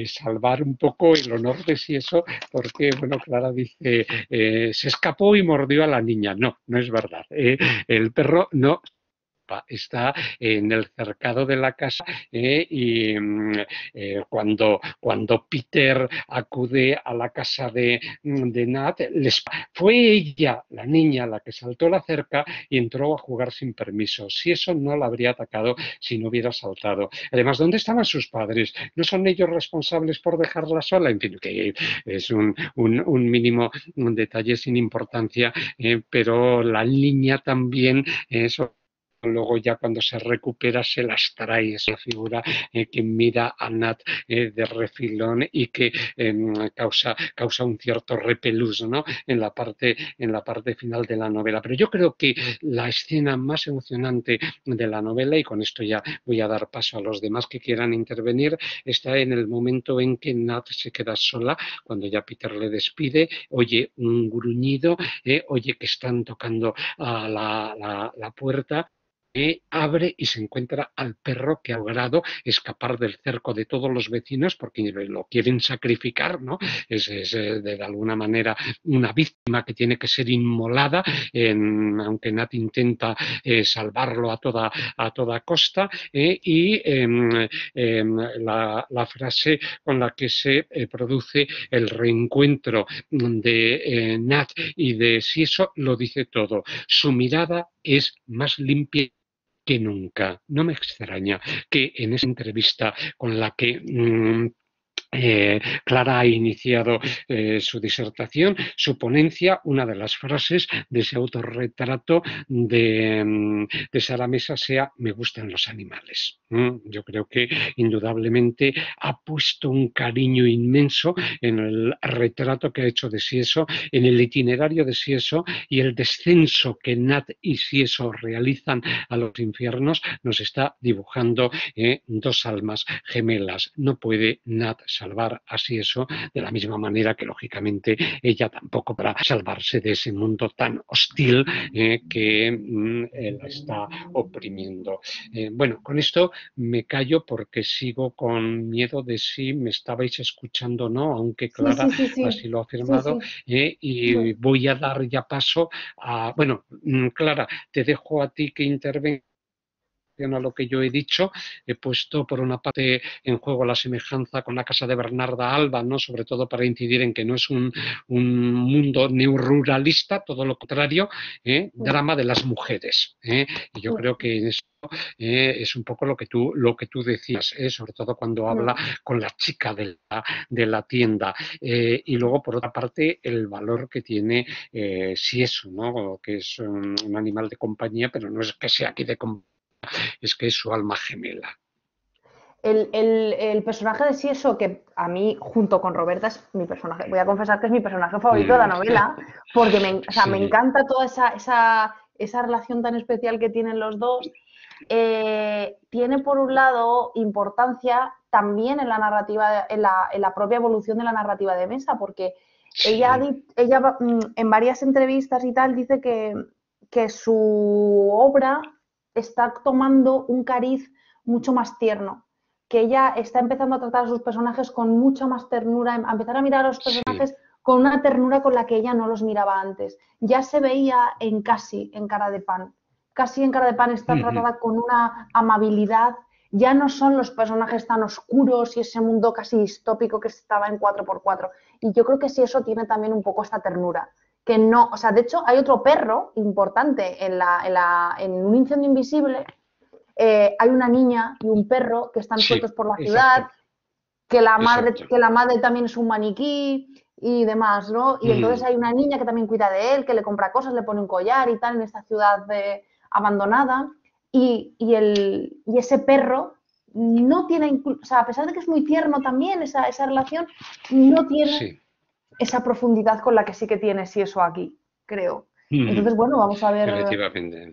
salvar un poco el honor de si eso, porque, bueno, Clara dice, se escapó y mordió a la niña. No, no es verdad. El perro no está en el cercado de la casa y cuando Peter acude a la casa de Nat, fue ella, la niña, la que saltó la cerca y entró a jugar sin permiso. Si eso no la habría atacado si no hubiera saltado. Además, ¿dónde estaban sus padres? ¿No son ellos responsables por dejarla sola? En fin, que es un mínimo detalle sin importancia, pero la niña también, eso luego ya cuando se recupera se las trae esa figura que mira a Nat de refilón y que causa un cierto repelús, ¿no?, en la parte final de la novela. Pero yo creo que la escena más emocionante de la novela, y con esto ya voy a dar paso a los demás que quieran intervenir, está en el momento en que Nat se queda sola, cuando ya Peter le despide, oye un gruñido, oye que están tocando a la puerta, abre y se encuentra al perro que ha logrado escapar del cerco de todos los vecinos porque lo quieren sacrificar, ¿no? Es de alguna manera una víctima que tiene que ser inmolada, aunque Nat intenta salvarlo a toda costa, y la frase con la que se produce el reencuentro de Nat y de Siso lo dice todo. Su mirada es más limpia que nunca. No me extraña que en esa entrevista con la que Clara ha iniciado su disertación, su ponencia. Una de las frases de ese autorretrato de Sara Mesa sea: me gustan los animales. Yo creo que indudablemente ha puesto un cariño inmenso en el retrato que ha hecho de Sieso, en el itinerario de Sieso, y el descenso que Nat y Sieso realizan a los infiernos nos está dibujando dos almas gemelas. No puede Nat salvar así eso, de la misma manera que lógicamente ella tampoco podrá salvarse de ese mundo tan hostil que la está oprimiendo. Bueno, con esto me callo porque sigo con miedo de si me estabais escuchando o no, aunque Sí, Clara sí, sí, sí. así lo ha Sí, afirmado, sí. y voy a dar ya paso a... Bueno, Clara, te dejo a ti que intervengas a lo que yo he dicho. He puesto por una parte en juego la semejanza con la casa de Bernarda Alba, ¿no? Sobre todo para incidir en que no es un mundo neoruralista, todo lo contrario, drama de las mujeres. Y yo creo que eso es un poco lo que tú decías, sobre todo cuando habla con la chica de la tienda. Y luego, por otra parte, el valor que tiene si eso, ¿no? Que es un animal de compañía, pero no es que sea aquí de compañía, es que es su alma gemela. El personaje de Sieso, que a mí, junto con Roberta, es mi personaje, voy a confesar que es mi personaje favorito de la Mm. novela, porque o sea, me Sí, encanta toda esa relación tan especial que tienen los dos. Tiene, por un lado, importancia también en la narrativa, en la propia evolución de la narrativa de Mesa, porque ella, sí, ella en varias entrevistas y tal dice que su obra está tomando un cariz mucho más tierno, que ella está empezando a tratar a sus personajes con mucha más ternura, a empezar a mirar a los sí. personajes con una ternura con la que ella no los miraba antes. Ya se veía en Casi, en Cara de Pan. Casi en Cara de Pan está Ujú. tratada con una amabilidad. Ya no son los personajes tan oscuros y ese mundo casi distópico que estaba en 4x4. Y yo creo que sí, eso tiene también un poco esta ternura. Que no, o sea, de hecho, hay otro perro importante en un incendio invisible. Hay una niña y un perro que están Sí, sueltos por la ciudad, exacto, exacto. que la madre también es un maniquí y demás, ¿no? Y entonces Mm, hay una niña que también cuida de él, que le compra cosas, le pone un collar y tal en esta ciudad abandonada. Y ese perro no tiene, o sea, a pesar de que es muy tierno también esa relación, no tiene sí. esa profundidad con la que sí que tiene si eso aquí, creo. Mm, Entonces, bueno, vamos a ver. efectivamente.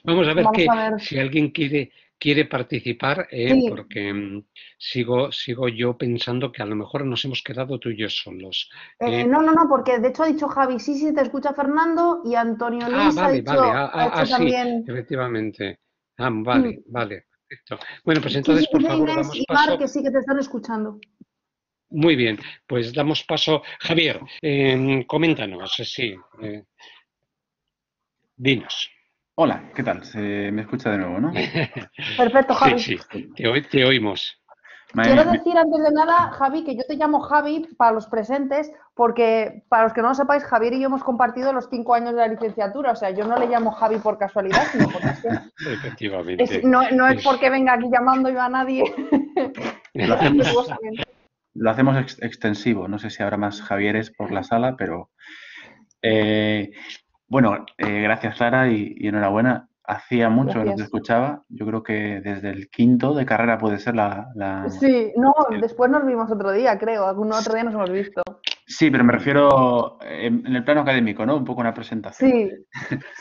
Vamos a ver Vamos que a ver. si alguien quiere participar, Sí, porque sigo yo pensando que a lo mejor nos hemos quedado tú y yo solos. no, no, no, porque de hecho ha dicho Javi, sí, sí, te escucha Fernando y Antonio Luis Vale, vale. ha hecho Sí, también. efectivamente. Vale, Mm, vale. Perfecto. Bueno, pues sí, sí, entonces, por dice favor, Inés damos y Mar paso. que sí que te están escuchando. Muy bien, pues damos paso. Javier, coméntanos, sí, dinos. Hola, ¿qué tal? Se me escucha de nuevo, ¿no? Perfecto, Sí, Javi. sí, te oímos. Madre Quiero mía, decir antes de nada, Javi, que yo te llamo Javi para los presentes, porque para los que no lo sepáis, Javier y yo hemos compartido los 5 años de la licenciatura. O sea, yo no le llamo Javi por casualidad, sino porque Efectivamente. no es Es, porque venga aquí llamando yo a nadie, lo es hacemos, respetuosamente. lo hacemos extensivo. No sé si habrá más Javieres por la sala, pero eh, bueno, gracias Clara y enhorabuena. Hacía mucho que no te Gracias. escuchaba. Yo creo que desde el quinto de carrera puede ser la... Sí, no, después nos vimos otro día, creo. Algún otro día nos hemos visto. Sí, pero me refiero en el plano académico, ¿no? Un poco una presentación.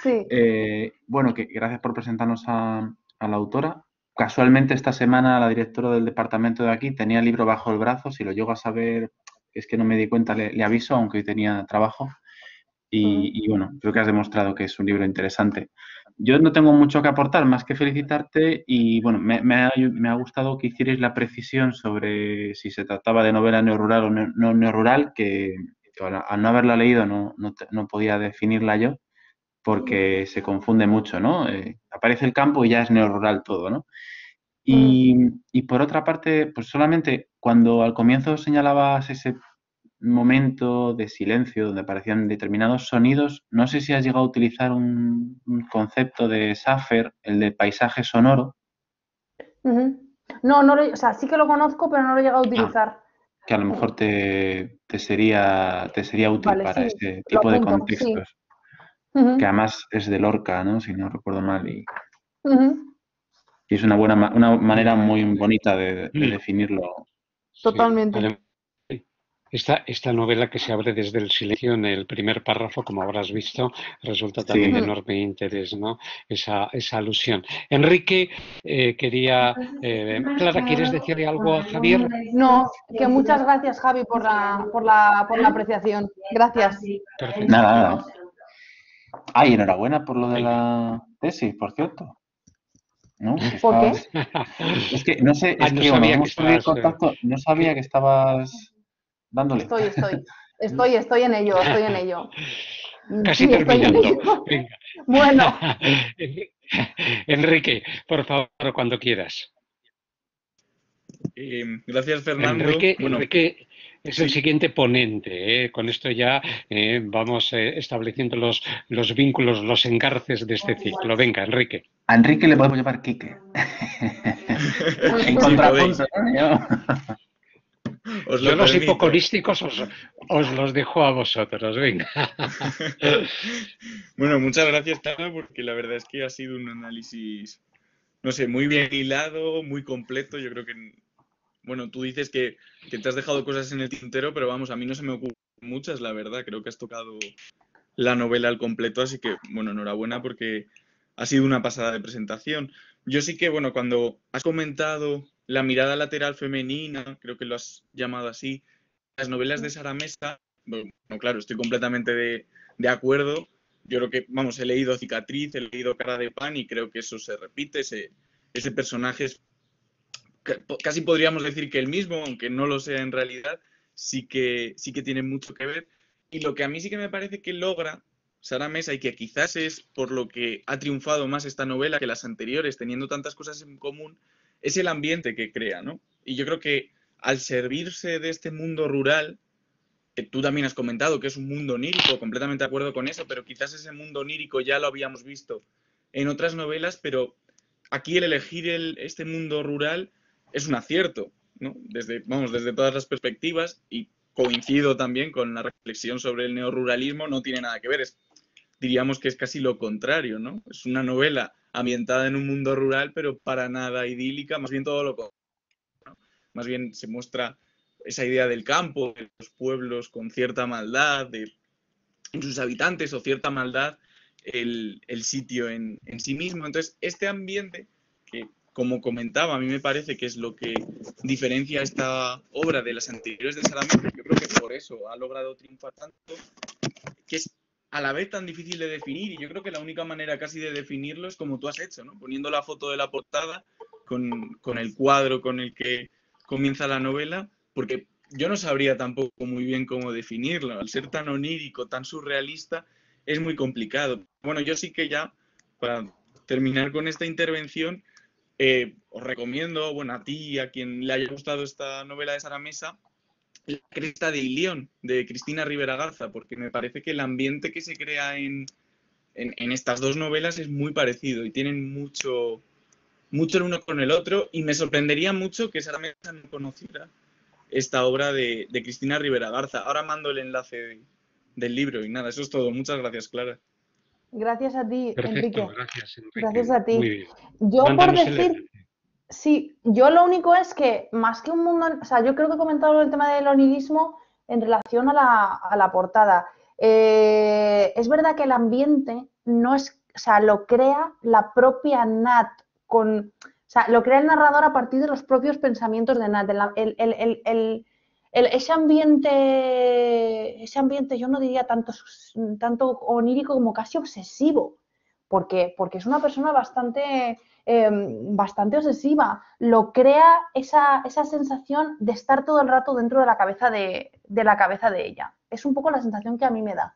Sí, sí. Bueno, que gracias por presentarnos a la autora. Casualmente esta semana la directora del departamento de aquí tenía el libro bajo el brazo. Si lo llego a saber, es que no me di cuenta, le aviso, aunque hoy tenía trabajo. Y bueno, creo que has demostrado que es un libro interesante. Yo no tengo mucho que aportar, más que felicitarte y bueno, me ha gustado que hicierais la precisión sobre si se trataba de novela neorural o no neorural, que al no haberla leído no podía definirla yo porque se confunde mucho, ¿no? Aparece el campo y ya es neorrural todo, ¿no? Y, y por otra parte, pues solamente cuando al comienzo señalabas ese momento de silencio donde aparecían determinados sonidos, no sé si has llegado a utilizar un concepto de Safer, el de paisaje sonoro. No, no o sea, sí que lo conozco, pero no lo he llegado a Ah, utilizar. que a lo mejor te sería útil Vale, para sí, este lo tipo de apunto, sí. contextos, que Ujú, además es de Lorca, ¿no? Si no recuerdo mal, ujú, y es una una manera muy bonita de Mm, definirlo. sí. totalmente. Además, esta novela que se abre desde el silencio en el primer párrafo, como habrás visto, resulta también de Sí. Mm. enorme interés, ¿no? Esa alusión. Enrique, quería... Clara, ¿quieres decirle algo a Javier? No, que muchas gracias, Javi, por la apreciación. Gracias. Perfecto. Nada, nada. Ay, enhorabuena por lo de la tesis, por cierto. ¿No? Que ¿Por qué? estabas... Es que, no sé, Ah, es no que como nos sabía que hemos perdido el estabas... contacto, no sabía que- que estabas dándole. Estoy en ello, estoy en ello. Casi Sí, estoy en terminando. ello. Venga. Bueno, Enrique, por favor, cuando quieras. Gracias, Fernando. Bueno, Enrique es el sí, siguiente ponente. Con esto ya vamos estableciendo los vínculos, los engarces de este ciclo. Venga, Enrique. A Enrique le podemos llamar Quique. En sí, contrapunto, podéis. ¿no? Yo- Os Yo lo los permito. hipocorísticos os los dejo a vosotros. Venga. Bueno, muchas gracias, Clara, porque la verdad es que ha sido un análisis, no sé, muy bien hilado, muy completo. Yo creo que, bueno, tú dices que te has dejado cosas en el tintero, pero vamos, a mí no se me ocurren muchas, la verdad. Creo que has tocado la novela al completo, así que, bueno, enhorabuena porque ha sido una pasada de presentación. Yo sí que, bueno, cuando has comentado la mirada lateral femenina, creo que lo has llamado así, las novelas de Sara Mesa, bueno, claro, estoy completamente de acuerdo. Yo creo que, vamos, he leído Cicatriz, he leído Cara de Pan y creo que eso se repite, ese personaje es, casi podríamos decir que el mismo, aunque no lo sea en realidad, sí que tiene mucho que ver. Y lo que a mí sí que me parece que logra Sara Mesa y que quizás es por lo que ha triunfado más esta novela que las anteriores, teniendo tantas cosas en común, es el ambiente que crea, ¿no? Y yo creo que al servirse de este mundo rural, que tú también has comentado que es un mundo onírico, completamente de acuerdo con eso, pero quizás ese mundo onírico ya lo habíamos visto en otras novelas, pero aquí el elegir este mundo rural es un acierto, ¿no? Desde todas las perspectivas y coincido también con la reflexión sobre el neoruralismo, no tiene nada que ver, diríamos que es casi lo contrario, ¿no? Es una novela ambientada en un mundo rural, pero para nada idílica, más bien todo lo contrario. Más bien se muestra esa idea del campo, de los pueblos con cierta maldad, de sus habitantes o cierta maldad, el sitio en sí mismo. Entonces, este ambiente, que como comentaba, a mí me parece que es lo que diferencia esta obra de las anteriores de Saramago, yo creo que por eso ha logrado triunfar tanto, que es a la vez tan difícil de definir, y yo creo que la única manera casi de definirlo es como tú has hecho, ¿no? Poniendo la foto de la portada con el cuadro con el que comienza la novela, porque yo no sabría tampoco muy bien cómo definirlo. Al ser tan onírico, tan surrealista, es muy complicado. Bueno, yo sí que ya, para terminar con esta intervención, os recomiendo, bueno, a ti y a quien le haya gustado esta novela de Sara Mesa, La cresta de Ilión, de Cristina Rivera Garza, porque me parece que el ambiente que se crea en estas dos novelas es muy parecido y tienen mucho el uno con el otro, y me sorprendería mucho que Sara Mesa no conociera esta obra de Cristina Rivera Garza. Ahora mando el enlace del libro y nada, eso es todo. Muchas gracias, Clara. gracias a ti, Perfecto, Enrique. gracias, Gracias Enrique. a Muy ti. bien. Yo por Mándanos el decir, enlace. sí, yo lo único es que más que un mundo, o sea, yo creo que he comentado el tema del onirismo en relación a la portada. Es verdad que el ambiente no es, o sea, lo crea la propia Nat o sea, lo crea el narrador a partir de los propios pensamientos de Nat. Ese ambiente, yo no diría tanto onírico como casi obsesivo, porque es una persona bastante obsesiva. Lo crea esa sensación de estar todo el rato dentro de la cabeza de ella. Es un poco la sensación que a mí me da.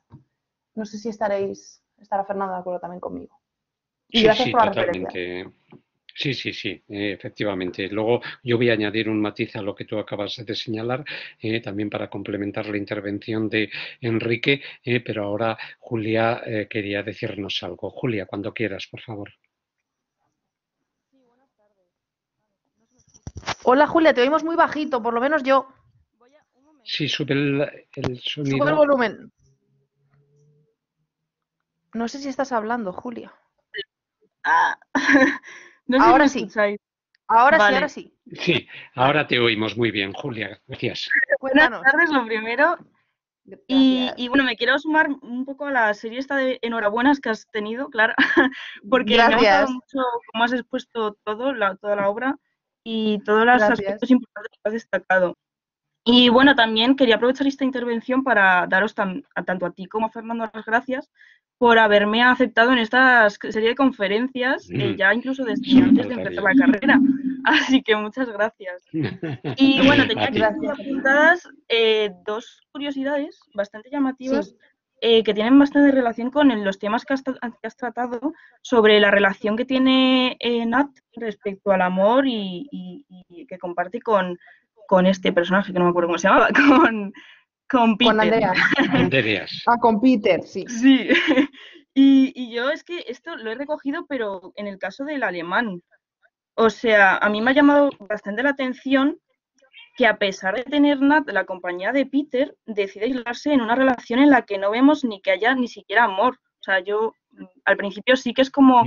No sé si estará Fernando de acuerdo también conmigo. Y Sí, gracias sí, por la referencia. totalmente. Sí, sí, sí, efectivamente. Luego yo voy a añadir un matiz a lo que tú acabas de señalar, también para complementar la intervención de Enrique, pero ahora Julia quería decirnos algo. Julia, cuando quieras, por favor. Hola Julia, te oímos muy bajito, por lo menos yo. Sí, sube el Sube el sonido. volumen. No sé si estás hablando, Julia. Ah, no sé si Ahora me sí. escucháis. Ahora sí, Vale. ahora sí. Sí, ahora te oímos muy bien, Julia. Gracias. Buenas Cuéntanos. tardes, lo primero. Y bueno, me quiero sumar un poco a la serie esta de enhorabuenas que has tenido, Clara, porque me ha gustado Gracias. mucho cómo has expuesto todo, toda la obra y todos los Gracias. aspectos importantes que has destacado. Y bueno, también quería aprovechar esta intervención para daros tanto a ti como a Fernando las gracias por haberme aceptado en esta serie de conferencias, ya incluso desde antes de empezar la carrera. Así que muchas gracias. Y bueno, tenía A aquí ti. apuntadas dos curiosidades bastante llamativas Sí. que tienen bastante relación con los temas que has tratado sobre la relación que tiene Nat respecto al amor y que comparte con este personaje, que no me acuerdo cómo se llamaba, con Peter. Con Andreas. Andreas. Ah, con Peter, sí. Sí. Y yo es que esto lo he recogido, pero en el caso del alemán. O sea, a mí me ha llamado bastante la atención que a pesar de tener Nat la compañía de Peter, decide aislarse en una relación en la que no vemos ni que haya ni siquiera amor. O sea, yo al principio sí que es como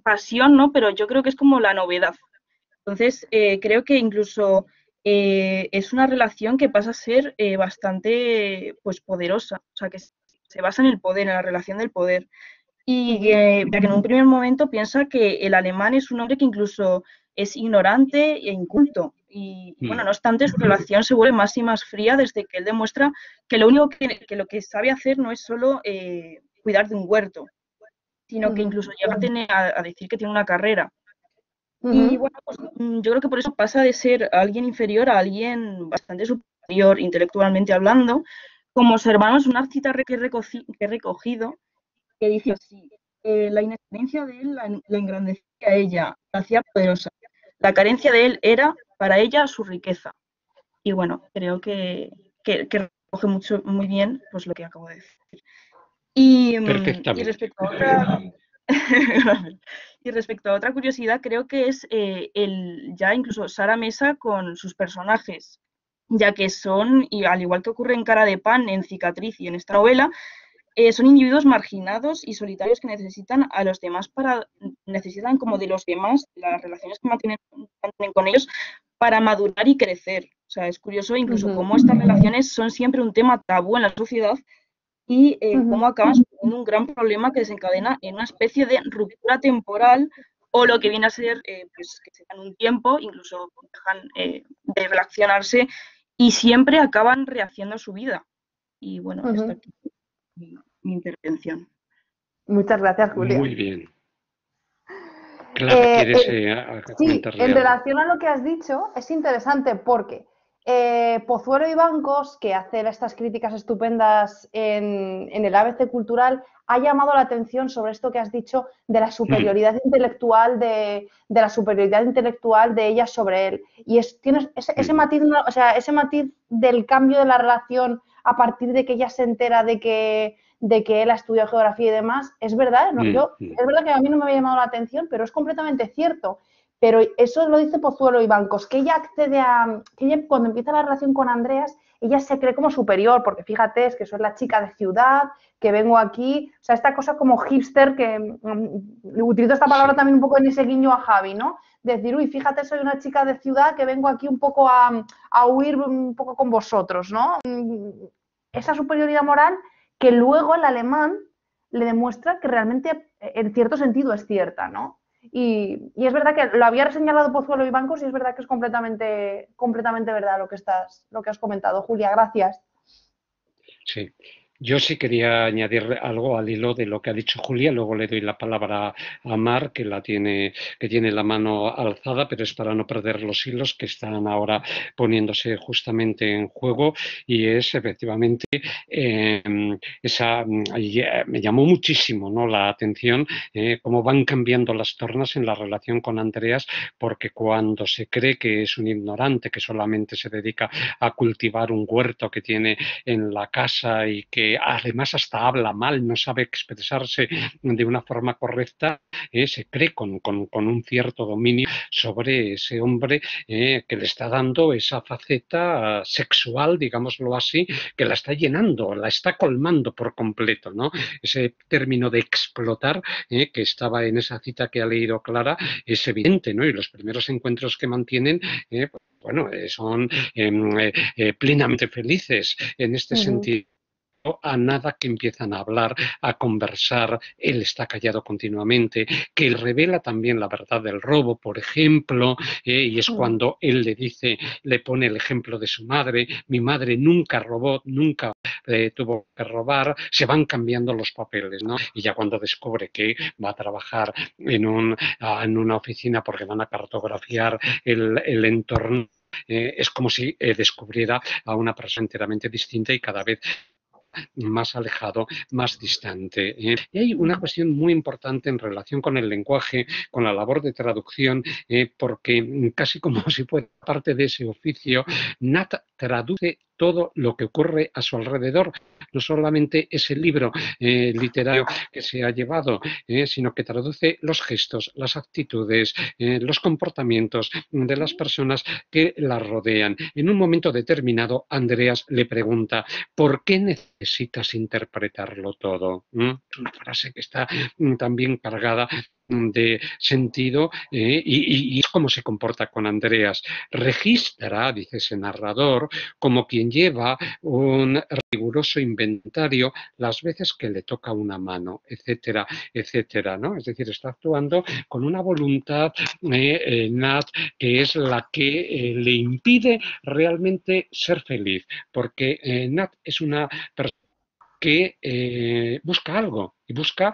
pasión, ¿no? Pero yo creo que es como la novedad. Entonces, creo que incluso es una relación que pasa a ser bastante pues poderosa. O sea, que se basa en el poder, en la relación del poder. Y que en un primer momento piensa que el alemán es un hombre que incluso es ignorante e inculto. Y bueno, no obstante, su relación se vuelve más y más fría desde que él demuestra que lo único que lo que sabe hacer no es solo cuidar de un huerto, sino que incluso llega a decir que tiene una carrera. Y bueno, pues, yo creo que por eso pasa de ser alguien inferior a alguien bastante superior intelectualmente hablando. Como observamos una cita que he recogido que dice así: la inexperiencia de él la engrandecía a ella, la hacía poderosa. La carencia de él era para ella su riqueza. Y bueno, creo que recoge muy bien pues, lo que acabo de decir. Y Perfectamente. respecto a otra... y respecto a otra curiosidad, creo que es ya incluso Sara Mesa con sus personajes, ya que son, y al igual que ocurre en Cara de Pan, en Cicatriz y en esta novela, son individuos marginados y solitarios que necesitan a los demás necesitan como de los demás, las relaciones que mantienen con ellos, para madurar y crecer. O sea, es curioso incluso cómo estas relaciones son siempre un tema tabú en la sociedad y cómo acaban suponiendo un gran problema que desencadena en una especie de ruptura temporal o lo que viene a ser pues que se dan un tiempo, incluso dejan de relacionarse y siempre acaban rehaciendo su vida. Y bueno, hasta aquí mi intervención. Muchas gracias, Julia. Muy bien. Clara, ¿quieres Sí, comentarle en algo? relación a lo que has dicho, es interesante porque Pozuelo y Bancos, que hace estas críticas estupendas en el ABC Cultural, ha llamado la atención sobre esto que has dicho de la superioridad intelectual de ella sobre él. Y tienes ese matiz, o sea, ese matiz del cambio de la relación a partir de que ella se entera de que él ha estudiado geografía y demás, es verdad, ¿no? Es verdad que a mí no me había llamado la atención, pero es completamente cierto. Pero eso lo dice Pozuelo y Bancos, que ella cuando empieza la relación con Andreas, ella se cree como superior, porque fíjate, es que soy la chica de ciudad, que vengo aquí, o sea, esta cosa como hipster, que utilizo esta palabra también un poco en ese guiño a Javi, ¿no? Decir, uy, fíjate, soy una chica de ciudad que vengo aquí un poco a huir un poco con vosotros, ¿no? Esa superioridad moral que luego el alemán le demuestra que realmente en cierto sentido es cierta, ¿no? Y es verdad que lo había señalado Pozuelo y Bancos y es verdad que es completamente verdad lo que has comentado. Julia, gracias. Sí. Yo sí quería añadir algo al hilo de lo que ha dicho Julia, luego le doy la palabra a Mar, que tiene la mano alzada, pero es para no perder los hilos que están ahora poniéndose justamente en juego, y es efectivamente me llamó muchísimo, ¿no?, la atención cómo van cambiando las tornas en la relación con Andreas, porque cuando se cree que es un ignorante, que solamente se dedica a cultivar un huerto que tiene en la casa y que que además hasta habla mal, no sabe expresarse de una forma correcta, se cree con un cierto dominio sobre ese hombre que le está dando esa faceta sexual, digámoslo así, que la está llenando, la está colmando por completo, ¿no? Ese término de explotar que estaba en esa cita que ha leído Clara es evidente, ¿no? Y los primeros encuentros que mantienen, bueno, son plenamente felices en este sentido. A nada que empiezan a hablar, a conversar, él está callado continuamente, que él revela también la verdad del robo, por ejemplo, y es cuando él le dice, le pone el ejemplo de su madre, mi madre nunca robó, nunca tuvo que robar, se van cambiando los papeles, ¿no? Y ya cuando descubre que va a trabajar en una oficina porque van a cartografiar el entorno, es como si descubriera a una persona enteramente distinta y cada vez más alejado, más distante. Y hay una cuestión muy importante en relación con el lenguaje, con la labor de traducción, porque casi como si fuera parte de ese oficio, Nat traduce todo lo que ocurre a su alrededor. No solamente ese libro literario que se ha llevado, sino que traduce los gestos, las actitudes, los comportamientos de las personas que la rodean. En un momento determinado, Andreas le pregunta, ¿por qué necesitas interpretarlo todo? Es una frase que está también cargada de sentido y es como se comporta con Andreas. Registra, dice ese narrador, como quien lleva un riguroso inventario las veces que le toca una mano, etcétera, etcétera, ¿no? Es decir, está actuando con una voluntad Nat que es la que le impide realmente ser feliz, porque Nat es una persona que busca algo y busca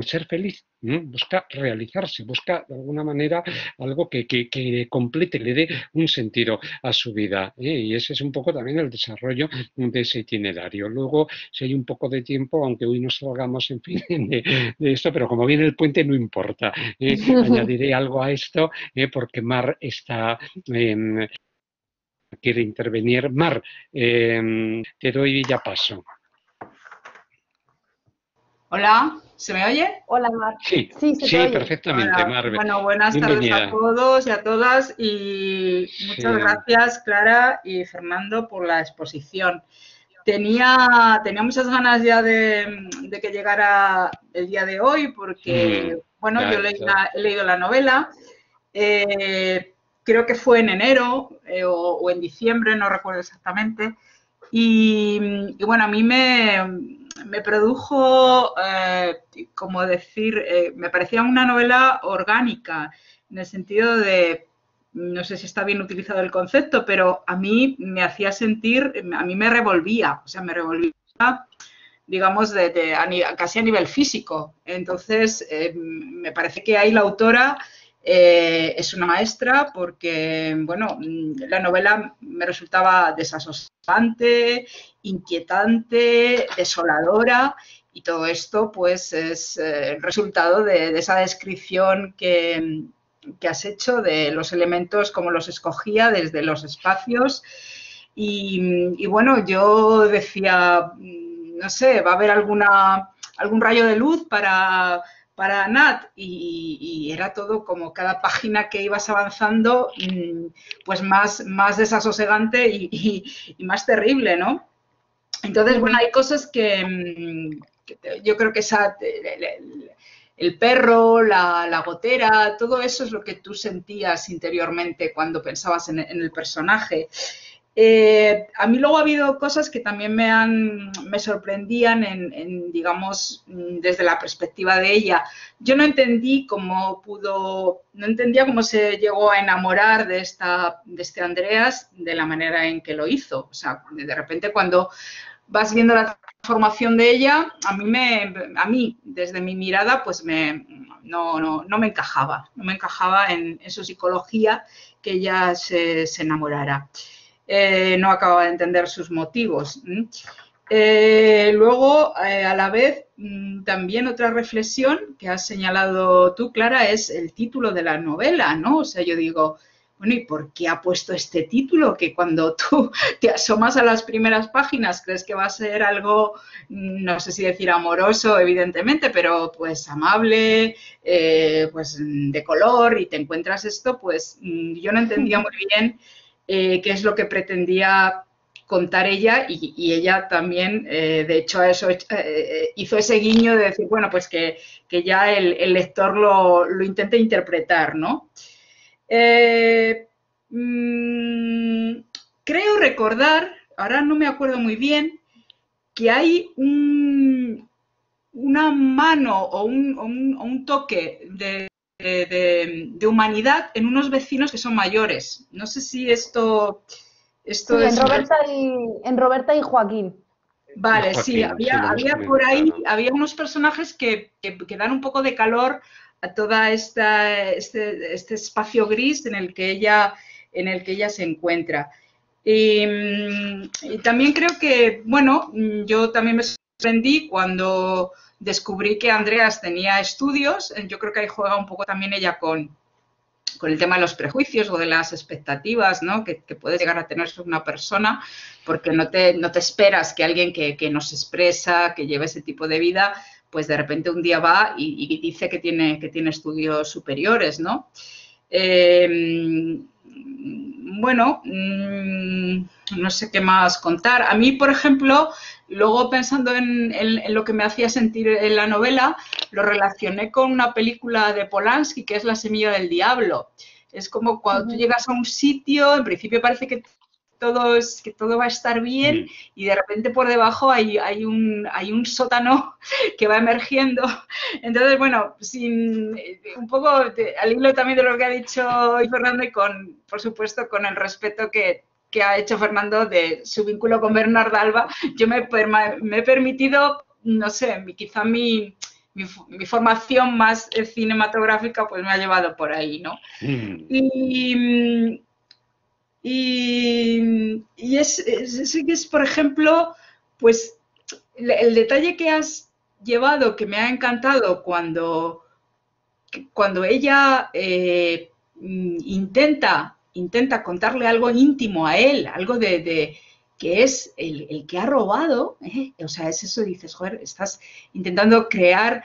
ser feliz, busca realizarse, busca de alguna manera algo que complete, le dé un sentido a su vida. Y ese es un poco también el desarrollo de ese itinerario. Luego, si hay un poco de tiempo, aunque hoy no salgamos en fin de esto, pero como viene el puente no importa. Añadiré algo a esto porque Mar está... quiere intervenir. Mar, te doy ya paso. Hola, ¿se me oye? Hola, Mar. Sí, Sí, se te oye. perfectamente, Hola. Mar. Bueno, buenas Bienvenida. tardes a todos y a todas y muchas gracias, Clara y Fernando, por la exposición. Tenía muchas ganas ya de que llegara el día de hoy porque, bueno, yo he leído la novela, creo que fue en enero o en diciembre, no recuerdo exactamente, y bueno, a mí me produjo, como decir, me parecía una novela orgánica, en el sentido de, no sé si está bien utilizado el concepto, pero a mí me hacía sentir, a mí me revolvía, o sea, me revolvía, digamos, casi a nivel físico. Entonces, me parece que ahí la autora es una maestra porque, bueno, la novela me resultaba desasosegante, inquietante, desoladora y todo esto pues es el resultado de esa descripción que has hecho de los elementos, como los escogía desde los espacios y bueno, yo decía, no sé, va a haber algún rayo de luz para Nat y era todo como cada página que ibas avanzando pues más desasosegante y más terrible, ¿no? Entonces, bueno, hay cosas que yo creo que el perro, la gotera, todo eso es lo que tú sentías interiormente cuando pensabas en el personaje. A mí luego ha habido cosas que también me sorprendían digamos, desde la perspectiva de ella. Yo no entendía cómo se llegó a enamorar de este Andreas de la manera en que lo hizo. O sea, de repente cuando vas viendo la transformación de ella, a mí desde mi mirada, pues no me encajaba. No me encajaba en su psicología que ella se enamorara. No acababa de entender sus motivos. Luego, a la vez, también otra reflexión que has señalado tú, Clara, es el título de la novela, ¿no? O sea, yo digo, bueno, ¿y por qué ha puesto este título? Que cuando tú te asomas a las primeras páginas crees que va a ser algo, no sé si decir amoroso, evidentemente, pero pues amable, pues de color, y te encuentras esto, pues yo no entendía muy bien qué es lo que pretendía contar ella, y ella también, de hecho, a eso hizo ese guiño de decir, bueno, pues que ya el lector lo intente interpretar, ¿no? Creo recordar, ahora no me acuerdo muy bien, que hay una mano o un toque de humanidad en unos vecinos que son mayores. No sé si esto Sí, es... en Roberta y Joaquín. Vale, sí, Joaquín, sí, lo hemos había por ahí, comentado. había unos personajes que dan un poco de calor a toda este espacio gris en el que ella se encuentra. Y también creo que, bueno, yo también me sorprendí cuando descubrí que Andreas tenía estudios. Yo creo que ahí juega un poco también ella con el tema de los prejuicios o de las expectativas, ¿no?, que puede llegar a tener sobre una persona, porque no te esperas que alguien que no se expresa, que lleva ese tipo de vida, pues de repente un día va y dice que tiene estudios superiores, ¿no? Bueno, no sé qué más contar. A mí, por ejemplo, luego pensando en lo que me hacía sentir en la novela, lo relacioné con una película de Polanski, que es La semilla del diablo. Es como cuando tú llegas a un sitio, en principio parece que todo va a estar bien, y de repente por debajo hay un sótano que va emergiendo. Entonces, bueno, un poco al hilo también de lo que ha dicho hoy Fernando, y por supuesto con el respeto que ha hecho Fernando de su vínculo con Bernarda Alba, yo me he permitido, no sé, quizá mi formación más cinematográfica pues me ha llevado por ahí, ¿no? Y es, por ejemplo, pues el detalle que has llevado, que me ha encantado, cuando ella intenta contarle algo íntimo a él, algo de que es el que ha robado, o sea, es eso, dices, joder, estás intentando crear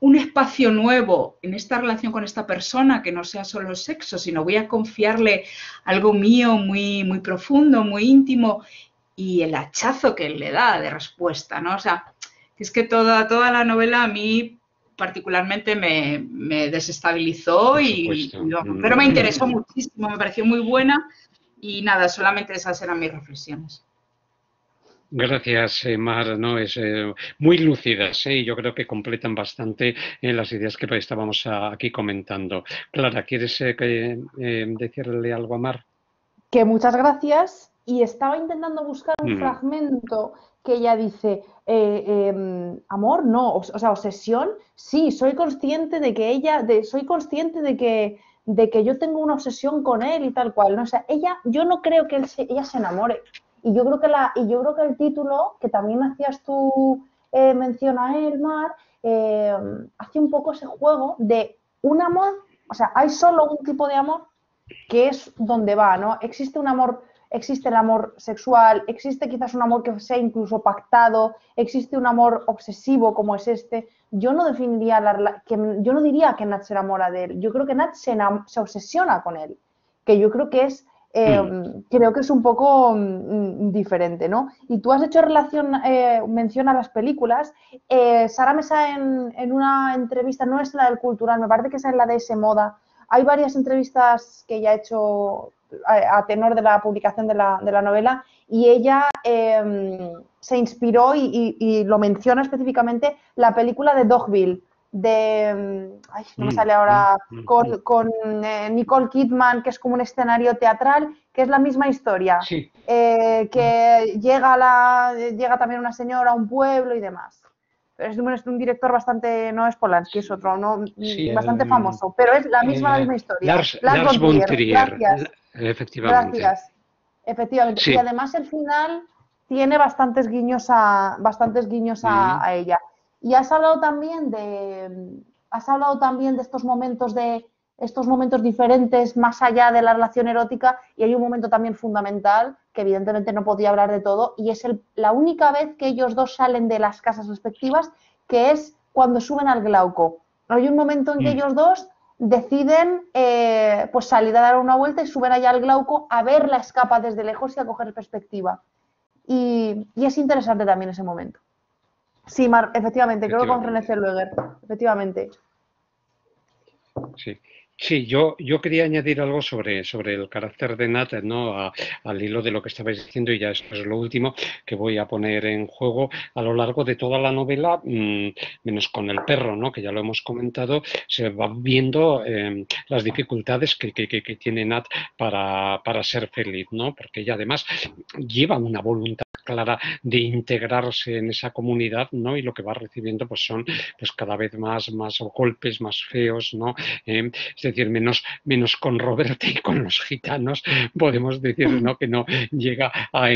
un espacio nuevo en esta relación con esta persona, que no sea solo sexo, sino voy a confiarle algo mío muy, muy profundo, muy íntimo, y el hachazo que él le da de respuesta, ¿no? O sea, es que toda la novela a mí particularmente me desestabilizó, pero me interesó muchísimo, me pareció muy buena, y nada, solamente esas eran mis reflexiones. Gracias, Mar, ¿no? Es muy lúcidas, y yo creo que completan bastante las ideas que estábamos aquí comentando. Clara, ¿quieres decirle algo a Mar? Que muchas gracias, y estaba intentando buscar un fragmento que ella dice, amor, no, o sea, obsesión, sí, soy consciente de que soy consciente de que yo tengo una obsesión con él y tal cual, ¿no? O sea, yo no creo que ella se enamore. Y yo creo que el título, que también hacías tú mención a él, Mar, hace un poco ese juego de un amor, o sea, hay solo un tipo de amor, que es donde va, ¿no? Existe el amor sexual, existe quizás un amor que sea incluso pactado, existe un amor obsesivo como es este. Yo no yo no diría que Nat se enamora de él, yo creo que Nat se obsesiona con él, que yo creo que es un poco diferente, ¿no? Y tú has hecho mención a las películas. Sara Mesa en una entrevista, no es la del Cultural, me parece que es en la de S Moda. Hay varias entrevistas que ella ha hecho a tenor de la publicación de la novela, y ella se inspiró y lo menciona específicamente la película de Dogville, no me sale ahora, con Nicole Kidman, que es como un escenario teatral, que es la misma historia, sí. Que llega también una señora a un pueblo y demás. Es un director bastante, no es Polanski, es otro, ¿no? Sí, bastante famoso, pero es la misma historia. Lars von Trier, gracias. efectivamente. Gracias, efectivamente. Sí. Y además el final tiene bastantes guiños a ella. Y has hablado también de estos momentos de estos momentos diferentes más allá de la relación erótica, y hay un momento también fundamental que evidentemente no podía hablar de todo, y es la única vez que ellos dos salen de las casas respectivas, que es cuando suben al Glauco. Hay un momento en que ellos dos deciden pues salir a dar una vuelta y suben allá al Glauco a ver la escapa desde lejos y a coger perspectiva. Y es interesante también ese momento. Sí, Mar, efectivamente, creo que con René Zellweger, efectivamente. Sí. Sí, yo quería añadir algo sobre el carácter de Nat, ¿no? Al hilo de lo que estabais diciendo, y ya esto es lo último que voy a poner en juego a lo largo de toda la novela, menos con el perro, ¿no? Que ya lo hemos comentado, se van viendo las dificultades que tiene Nat para ser feliz, ¿no? Porque ella además lleva una voluntad clara de integrarse en esa comunidad, ¿no? Y lo que va recibiendo pues son pues cada vez más golpes, más feos, ¿no? Es decir, menos con Roberta y con los gitanos, podemos decir, ¿no? Que no llega a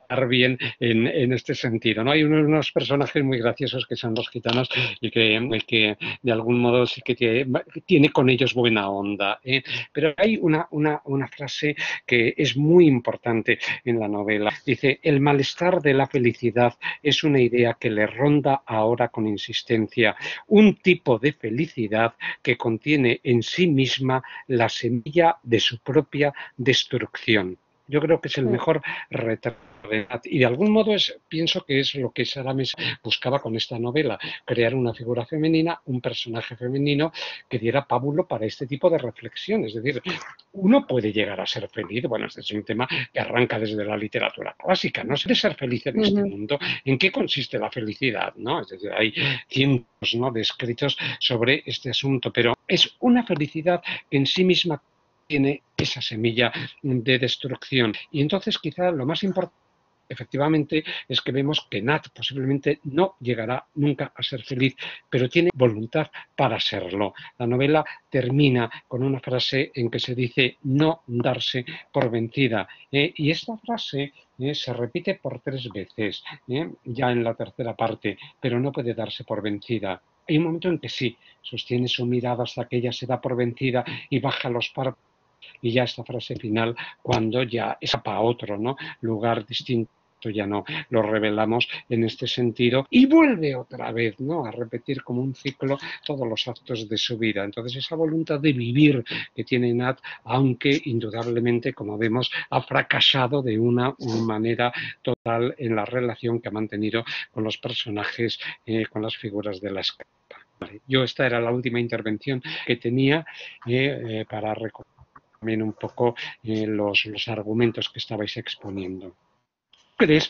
estar bien en este sentido, ¿no? Hay unos personajes muy graciosos que son los gitanos y que de algún modo sí que tiene con ellos buena onda, ¿eh? Pero hay una frase que es muy importante en la novela. Dice, el malestar de la felicidad es una idea que le ronda ahora con insistencia, un tipo de felicidad que contiene en sí misma la semilla de su propia destrucción. Yo creo que es el mejor retrato. Y de algún modo pienso que es lo que Sara Mesa buscaba con esta novela, crear una figura femenina, un personaje femenino que diera pábulo para este tipo de reflexión. Es decir, uno puede llegar a ser feliz, bueno, este es un tema que arranca desde la literatura clásica, ¿no? Se puede ser feliz en este mundo. ¿En qué consiste la felicidad? ¿No? Es decir, hay cientos, ¿no?, de escritos sobre este asunto, pero es una felicidad que en sí misma tiene esa semilla de destrucción. Y entonces quizá lo más importante efectivamente es que vemos que Nat posiblemente no llegará nunca a ser feliz, pero tiene voluntad para serlo. La novela termina con una frase en que se dice no darse por vencida, y esta frase se repite por 3 veces, ya en la tercera parte, pero no puede darse por vencida. Hay un momento en que sí, sostiene su mirada hasta que ella se da por vencida y baja los párpados, y ya esta frase final, cuando ya escapa a otro, ¿no?, lugar distinto, ya no lo revelamos en este sentido, y vuelve otra vez, ¿no?, a repetir como un ciclo todos los actos de su vida. Entonces esa voluntad de vivir que tiene Nat, aunque indudablemente, como vemos, ha fracasado de una manera total en la relación que ha mantenido con los personajes, con las figuras de la escapa. Yo esta era la última intervención que tenía para recordar también un poco los argumentos que estabais exponiendo. ¿Crees,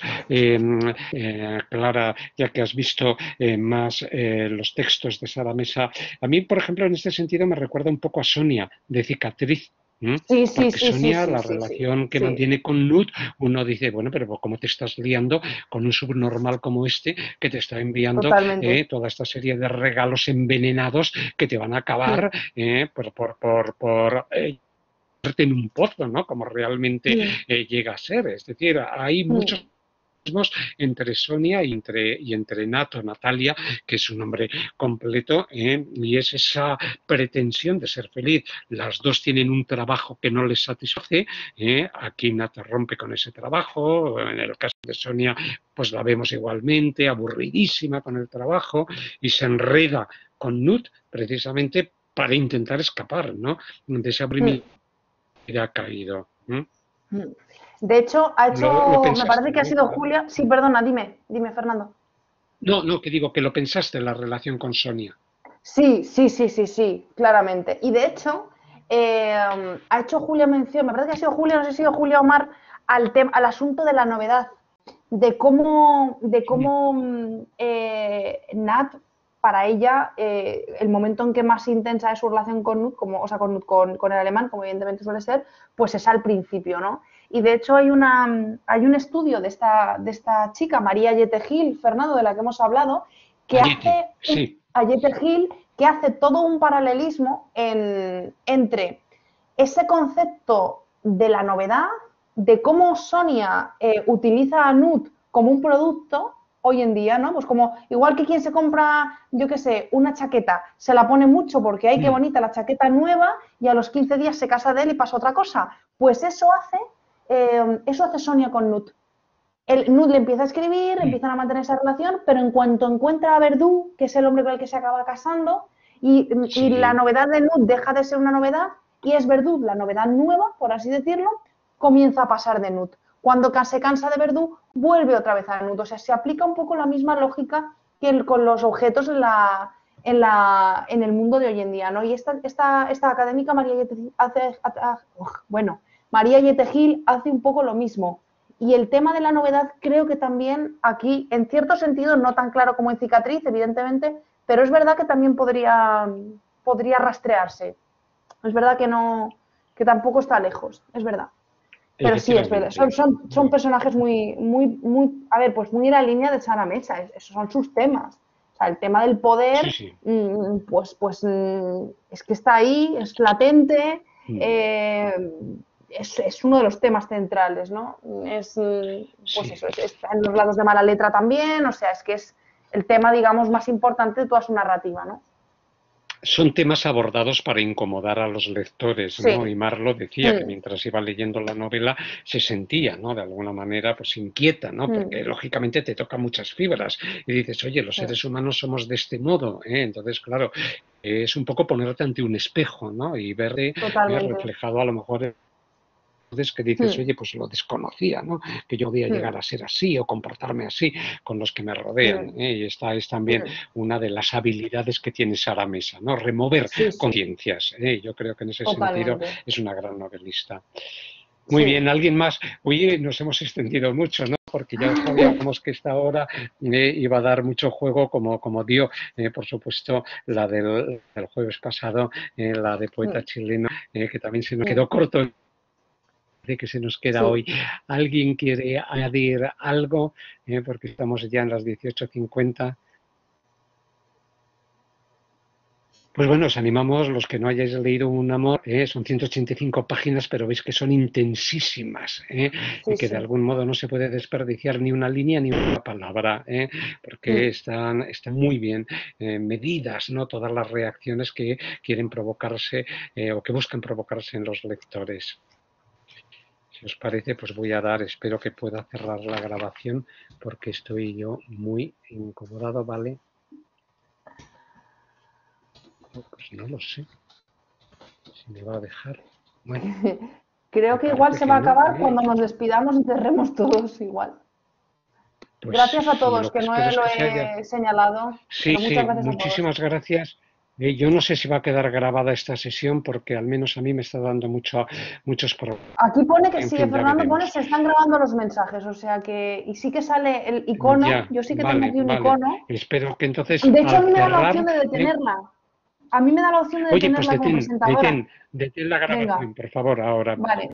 Clara, ya que has visto más los textos de Sara Mesa? A mí, por ejemplo, en este sentido me recuerda un poco a Sonia, de Cicatriz. Porque Sonia, la relación que mantiene con Nut, uno dice, bueno, pero ¿cómo te estás liando con un subnormal como este que te está enviando toda esta serie de regalos envenenados que te van a acabar por en un pozo, ¿no?, como realmente llega a ser? Es decir, hay muchos entre Sonia y entre Nato, Natalia, que es un nombre completo, y es esa pretensión de ser feliz. Las dos tienen un trabajo que no les satisface, aquí Nato rompe con ese trabajo, en el caso de Sonia pues la vemos igualmente, aburridísima con el trabajo, y se enreda con Nut precisamente para intentar escapar, ¿no?, de ese aburrimiento que ha caído. De hecho, me parece que ha sido ¿no? Julia. Sí, perdona, dime, Fernando. No, que digo que lo pensaste en la relación con Sonia. Sí, claramente. Y de hecho, ha hecho Julia mención, me parece que ha sido Julia, no sé si ha sido Julia o Mar, al asunto de la novedad, de cómo Nat, para ella, el momento en que más intensa es su relación con Nut, con el alemán, como evidentemente suele ser, pues es al principio, ¿no? Y de hecho hay un estudio de esta chica, María Ayete Gil, Fernando, de la que hemos hablado, que Ayete Gil, que hace todo un paralelismo entre ese concepto de la novedad, de cómo Sonia utiliza a Nut como un producto, hoy en día, ¿no? Pues como igual que quien se compra, yo qué sé, una chaqueta, se la pone mucho porque ¡ay, qué bonita la chaqueta nueva! Y a los 15 días se casa de él y pasa otra cosa. Pues eso hace Sonia con Nut. Nut le empieza a escribir, empiezan a mantener esa relación, pero en cuanto encuentra a Verdú, que es el hombre con el que se acaba casando, y la novedad de Nut deja de ser una novedad y es Verdú la novedad nueva, por así decirlo, comienza a pasar de Nut. Cuando se cansa de Verdú, vuelve otra vez a Nut. O sea, se aplica un poco la misma lógica que con los objetos en el mundo de hoy en día, ¿no? Y esta académica María Yettegil hace un poco lo mismo. Y el tema de la novedad creo que también aquí, en cierto sentido, no tan claro como en Cicatriz, evidentemente, pero es verdad que también podría rastrearse. Es verdad que tampoco está lejos, es verdad. Pero sí, es verdad. Son personajes muy, a ver, pues muy en la línea de Sara Mecha. Esos son sus temas. O sea, el tema del poder, pues es que está ahí, es latente, es uno de los temas centrales, ¿no? Pues eso, está en los lados de Mala Letra también, o sea, es que es el tema, digamos, más importante de toda su narrativa, ¿no? Son temas abordados para incomodar a los lectores, ¿no? Y Marlo decía que mientras iba leyendo la novela se sentía, ¿no? De alguna manera, pues inquieta, ¿no? Porque lógicamente te toca muchas fibras y dices, oye, los seres humanos somos de este modo, ¿eh? Entonces, claro, es un poco ponerte ante un espejo, ¿no? Y verte reflejado a lo mejor que dices, oye, pues lo desconocía, ¿no? Que yo podía llegar a ser así o comportarme así con los que me rodean, ¿eh? Y esta es también una de las habilidades que tiene Sara Mecha, ¿no? Remover conciencias, ¿eh? Yo creo que en ese sentido es una gran novelista. Muy bien, ¿alguien más? Oye, nos hemos extendido mucho, ¿no? Porque ya sabíamos que esta hora iba a dar mucho juego, como dio, por supuesto, la del jueves pasado, la de poeta chileno, que también se nos quedó corto que se nos queda hoy. ¿Alguien quiere añadir algo? Porque estamos ya en las 18:50. Pues bueno, os animamos, los que no hayáis leído Un amor, son 185 páginas, pero veis que son intensísimas, y que de algún modo no se puede desperdiciar ni una línea ni una palabra, porque están muy bien medidas, ¿no? Todas las reacciones que quieren provocarse o que buscan provocarse en los lectores. Si os parece, pues voy a espero que pueda cerrar la grabación porque estoy yo muy incomodado, ¿vale? Pues no lo sé. Si me va a dejar. Bueno. Creo que igual se va a acabar cuando nos despidamos y cerremos todos igual. Pues gracias a todos, que no lo he señalado. Sí, muchas gracias muchísimas gracias. Yo no sé si va a quedar grabada esta sesión porque al menos a mí me está dando muchos problemas. Aquí pone que sí, Fernando pone se están grabando los mensajes, o sea que, y sí que sale el icono, yo sí que tengo aquí un icono. Espero que entonces. De hecho, a mí me da la opción de detenerla. A mí me da la opción de detenerla como presentadora. Detén la grabación, por favor, ahora. Vale.